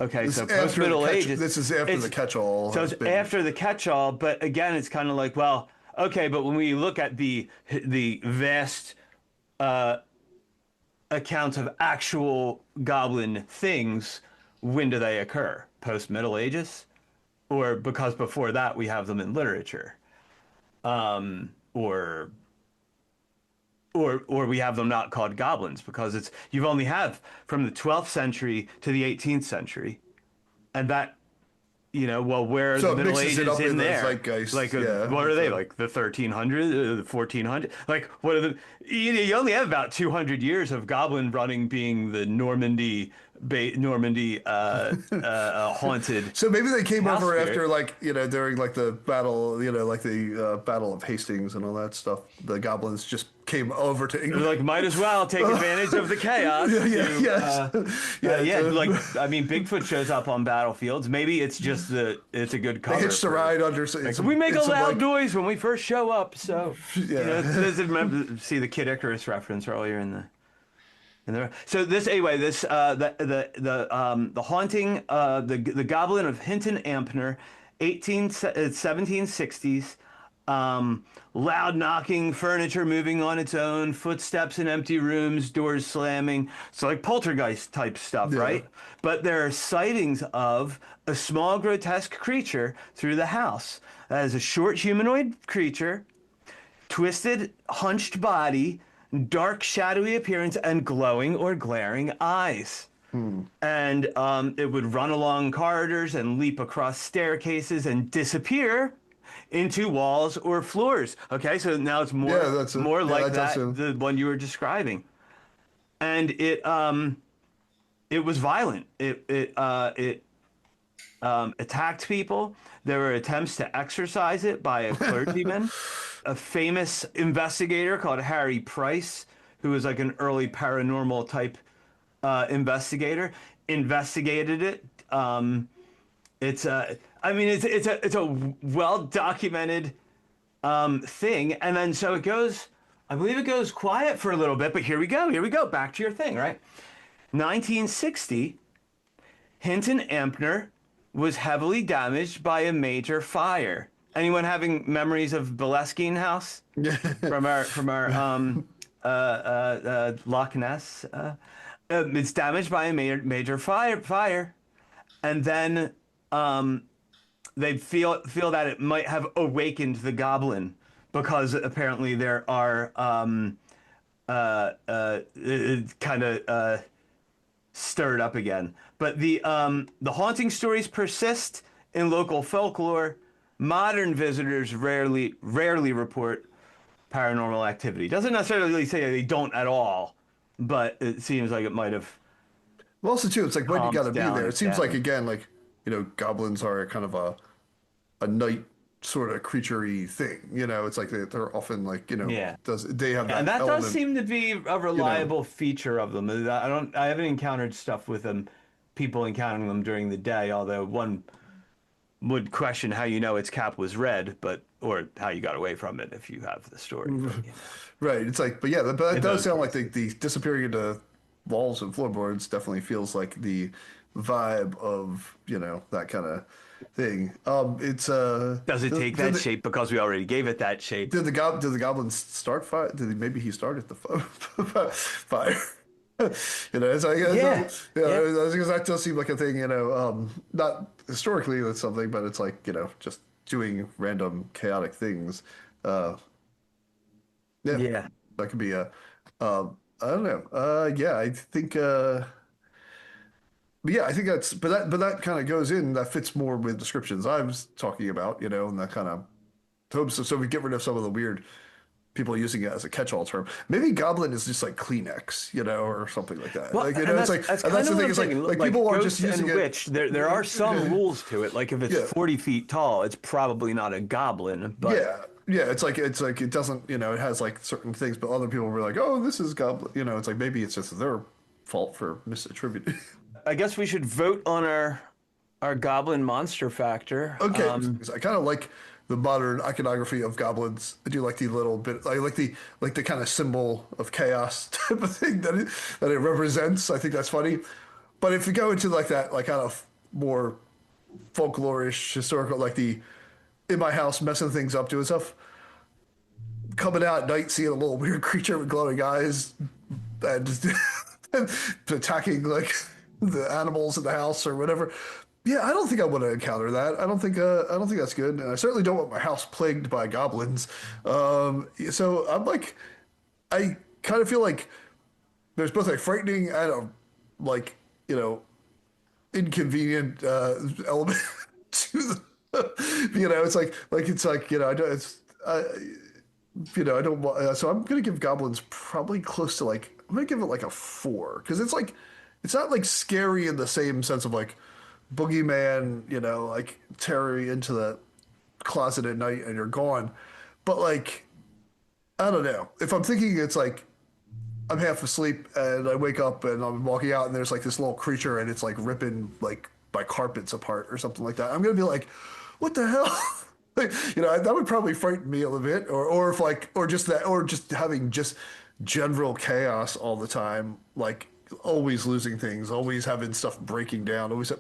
okay. This So is after post Middle the catch- Ages. this is after it's- the catch-all So has it's been- after the catch-all, but again, it's kind of like, well, okay, but when we look at the vast accounts of actual goblin things, when do they occur? Post Middle Ages, or because before that we have them in literature, or we have them not called goblins because it's you've only have from the 12th century to the 18th century, and that, you know, well, where are So the it Middle mixes it Ages up in in the there? zeitgeist, Like, yeah, what are they, so- like the 1300s, the 1400s? Like, what are the? You only have about 200 years of goblin running being the Normandy haunted. So maybe they came House over spirit. after, like, you know, during like the battle, you know, like the Battle of Hastings and all that stuff. The goblins just came over to They're England. like, might as well take advantage of the chaos. Yeah, yeah, to, yes. yeah, to- like I mean, Bigfoot shows up on battlefields. Maybe it's just it's a good they cover. hitched a for- ride under. Like, we make a loud noise when we first show up, so Yeah. you know. Remember, see the Kid Icarus reference earlier in the. So this anyway, this the haunting, the Goblin of Hinton, Ampner, 1760s. Loud knocking, furniture moving on its own, footsteps in empty rooms, doors slamming. So like poltergeist type stuff, right? But there are sightings of a small grotesque creature through the house. That is a short humanoid creature, twisted, hunched body, dark, shadowy appearance, and glowing or glaring eyes. And it would run along corridors and leap across staircases and disappear into walls or floors. Okay, so now it's more Yeah, that's more like that does that, sound- the one you were describing. And it was violent. It attacked people. There were attempts to exorcise it by a clergyman, a famous investigator called Harry Price, who was like an early paranormal type investigator, investigated it. It's a, I mean, it's a well documented thing, and then so it goes. I believe it goes quiet for a little bit, but here we go. Here we go. Back to your thing, right? 1960, Hinton, Ampner was heavily damaged by a major fire. Anyone having memories of Boleskine House from our Loch Ness? It's damaged by a major fire, and then they feel that it might have awakened the goblin because apparently there are kind of stirred up again. But the haunting stories persist in local folklore. Modern visitors rarely report paranormal activity. Doesn't necessarily say they don't at all, but it seems like it might have. Well, also too, it's like when you got to be there. It seems down. like again, like goblins are kind of a night sort of creaturey thing. It's like they're often like Yeah. they have that And that element. does seem to be a reliable feature of them. I haven't encountered stuff with them, people encountering them during the day, although one would question how its cap was red, or how you got away from it if you have the story. But, Right. It's like, but yeah, but that In does those sound like the disappearing into walls and floorboards definitely feels like the vibe of that kind of thing. It's Does it take that shape because we already gave it that shape? did the goblins start fire? Maybe he started the fire? It's like Yeah. because that does seem like a thing. Not historically that's something, but it's like just doing random chaotic things. Yeah, Yeah. that could be a. I don't know. Yeah, I think. But yeah, I think that's. But that kind of goes in. That fits more with descriptions I was talking about. And that kind of. So we get rid of some of the weird people using it as a catch-all term. Maybe goblin is just like Kleenex, or something like that. Well, Like and it's like that's and kind that's of the what thing. I'm It's like thinking. people are Ghost just using and it. witch. There are some rules to it. Like if it's Yeah. 40 feet tall, it's probably not a goblin. But Yeah. It's like it doesn't. It has like certain things, but other people were like, oh, this is goblin. It's like maybe it's just their fault for misattributing. I guess we should vote on our goblin monster factor. Okay, I kind of like the modern iconography of goblins. I do like the little bit. I like the kind of symbol of chaos type of thing that it represents. I think that's funny. But if you go into like that, like kind of more folklorish, historical, like the in my house messing things up doing stuff, coming out at night seeing a little weird creature with glowing eyes and just attacking like the animals in the house or whatever. Yeah, I don't think I want to encounter that. I don't think that's good, and I certainly don't want my house plagued by goblins. So I'm like, I kind of feel like there's both a frightening and a like inconvenient element to the. It's like I don't I don't want. So I'm gonna give goblins probably close to like I'm gonna give it like a 4 because it's like it's not like scary in the same sense of like boogeyman, like tear you into the closet at night and you're gone. But like, I don't know. If I'm thinking it's like I'm half asleep and I wake up and I'm walking out and there's like this little creature and it's like ripping like my carpets apart or something like that, I'm gonna be like, what the hell? Like, that would probably frighten me a little bit, or if like, or just having just general chaos all the time, like always losing things, always having stuff breaking down, always.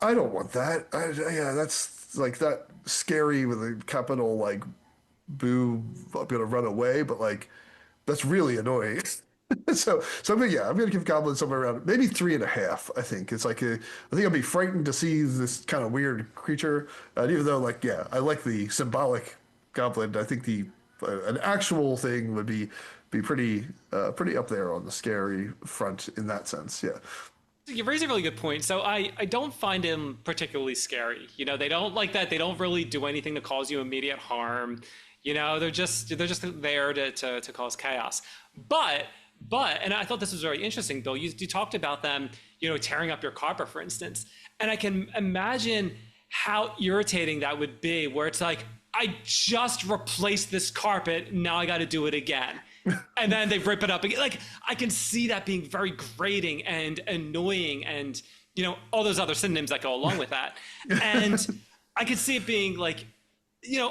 I don't want that. Yeah, that's like that scary with a capital like boo. I'm gonna run away, but like that's really annoying. I'm gonna give Goblin somewhere around maybe 3.5. I think it's like I think I'll be frightened to see this kind of weird creature, and even though like I like the symbolic Goblin, I think the an actual thing would be pretty up there on the scary front in that sense. Yeah. You raise a really good point. So I don't find him particularly scary. They don't like that. They don't really do anything to cause you immediate harm. They're just there to cause chaos. But But, and I thought this was very interesting, Bill, you talked about them, tearing up your carpet, for instance. And I can imagine how irritating that would be, where it's like, I just replaced this carpet, now I got to do it again. And then they rip it up again. Like, I can see that being very grating and annoying and, all those other synonyms that go along with that. And I could see it being like,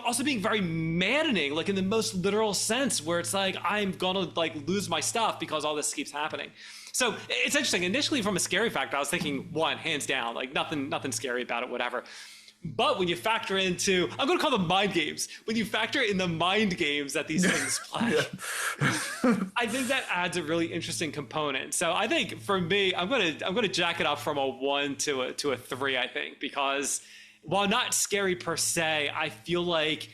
also being very maddening, like in the most literal sense, where it's like, I'm gonna like lose my stuff because all this keeps happening. So it's interesting. Initially, from a scary factor, I was thinking one, hands down, like nothing scary about it, whatever. But when you factor into, I'm going to call them mind games. When you factor in the mind games that these things play, I think that adds a really interesting component. So I think for me, I'm going to jack it up from a 1 to a 3. I think, because while not scary per se, I feel like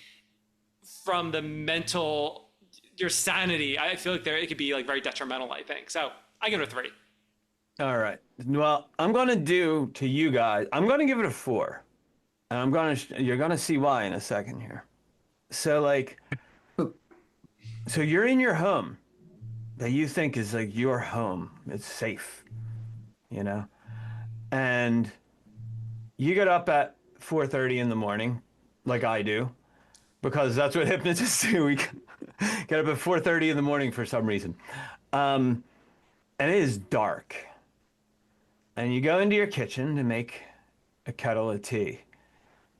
from the mental, your sanity, I feel like it could be like very detrimental. I think so. I give it a 3. All right. Well, I'm going to do to you guys, I'm going to give it a 4. And you're going to see why in a second here. So so you're in your home that you think is like your home. It's safe, and you get up at 4:30 in the morning, like I do, because that's what hypnotists do. We get up at 4:30 in the morning for some reason. And it is dark. And you go into your kitchen to make a kettle of tea.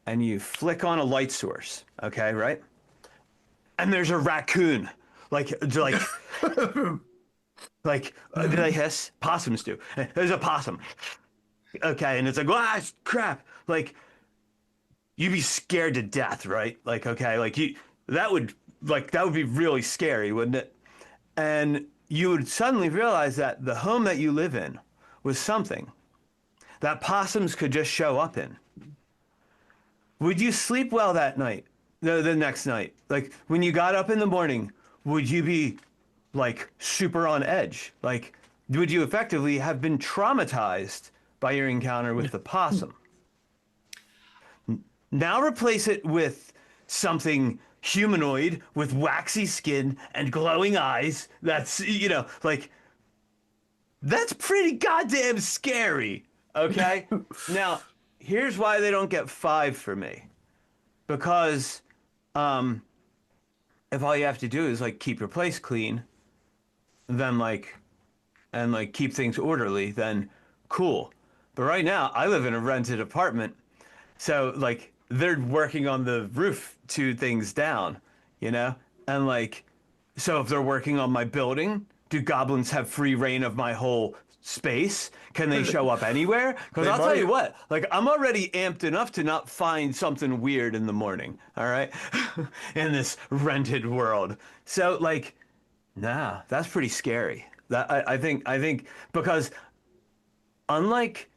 And you flick on a light source, okay, right? And there's a raccoon, like, did I hiss? Possums do. There's a possum, okay, and it's like, ah, crap, like, you'd be scared to death, right? Like, okay, like that would be really scary, wouldn't it? And you would suddenly realize that the home that you live in was something that possums could just show up in. Would you sleep well that night? The next night? Like, when you got up in the morning, would you be, like, super on edge? Like, would you effectively have been traumatized by your encounter with the possum? Now replace it with something humanoid with waxy skin and glowing eyes. That's, that's pretty goddamn scary, okay? Now, here's why they don't get 5 for me. Because if all you have to do is like keep your place clean, then and keep things orderly, then cool. But right now I live in a rented apartment. So like they're working on the roof 2 things down, And so if they're working on my building, do goblins have free reign of my whole space? Can they show up anywhere? Because I'll tell you what, like, I'm already amped enough to not find something weird in the morning, all right? In this rented world. So like, nah, that's pretty scary. That I think because unlike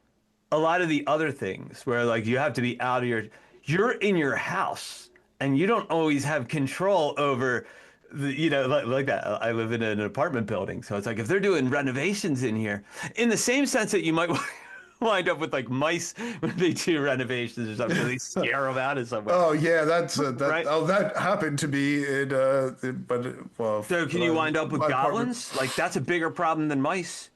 a lot of the other things where like you have to be out of you're in your house and you don't always have control over like that. I live in an apartment building, so it's like if they're doing renovations in here, in the same sense that you might wind up with like mice when they do renovations or something, they scare them out of somewhere. Oh yeah, that's right? Oh, that happened to be So can you wind up with goblins? Like that's a bigger problem than mice.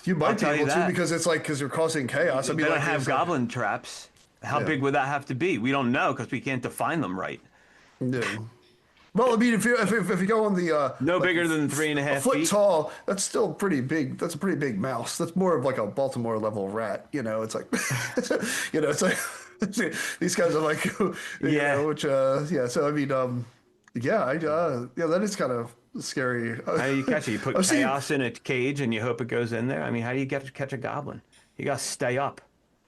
You might be able to because it's like because you're causing chaos. I mean, they don't like, have goblin traps. How big would that have to be? We don't know because we can't define them right. Yeah. Well, I mean, if you go on the no bigger than 3.5 foot feet tall, that's still pretty big. That's a pretty big mouse. That's more of like a Baltimore level rat. It's like, it's like these guys are like, which So I mean, that is kind of scary. How do you catch it? You put chaos in a cage and you hope it goes in there. I mean, how do you catch a goblin? You got to stay up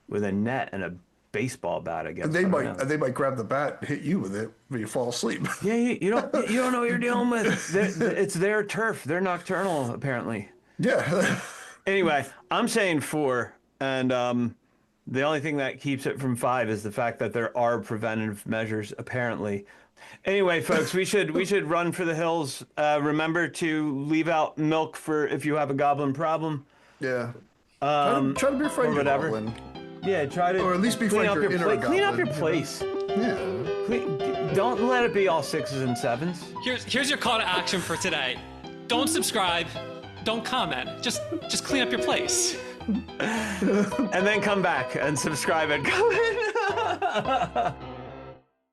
with a net and a baseball bat against. And they might grab the bat and hit you with it when you fall asleep. Yeah, you don't know what you're dealing with. It's their turf. They're nocturnal, apparently. Yeah. Anyway, I'm saying 4, and the only thing that keeps it from 5 is the fact that there are preventative measures, apparently. Anyway, folks, we should run for the hills. Remember to leave out milk for if you have a goblin problem. Yeah. Try to be friendly or whatever. Goblin. Yeah, try to, or at least be clean up your inner clean up your place. Yeah. Don't let it be all 6s and 7s. Here's your call to action for today. Don't subscribe. don't comment. Just clean up your place. And then come back and subscribe and comment.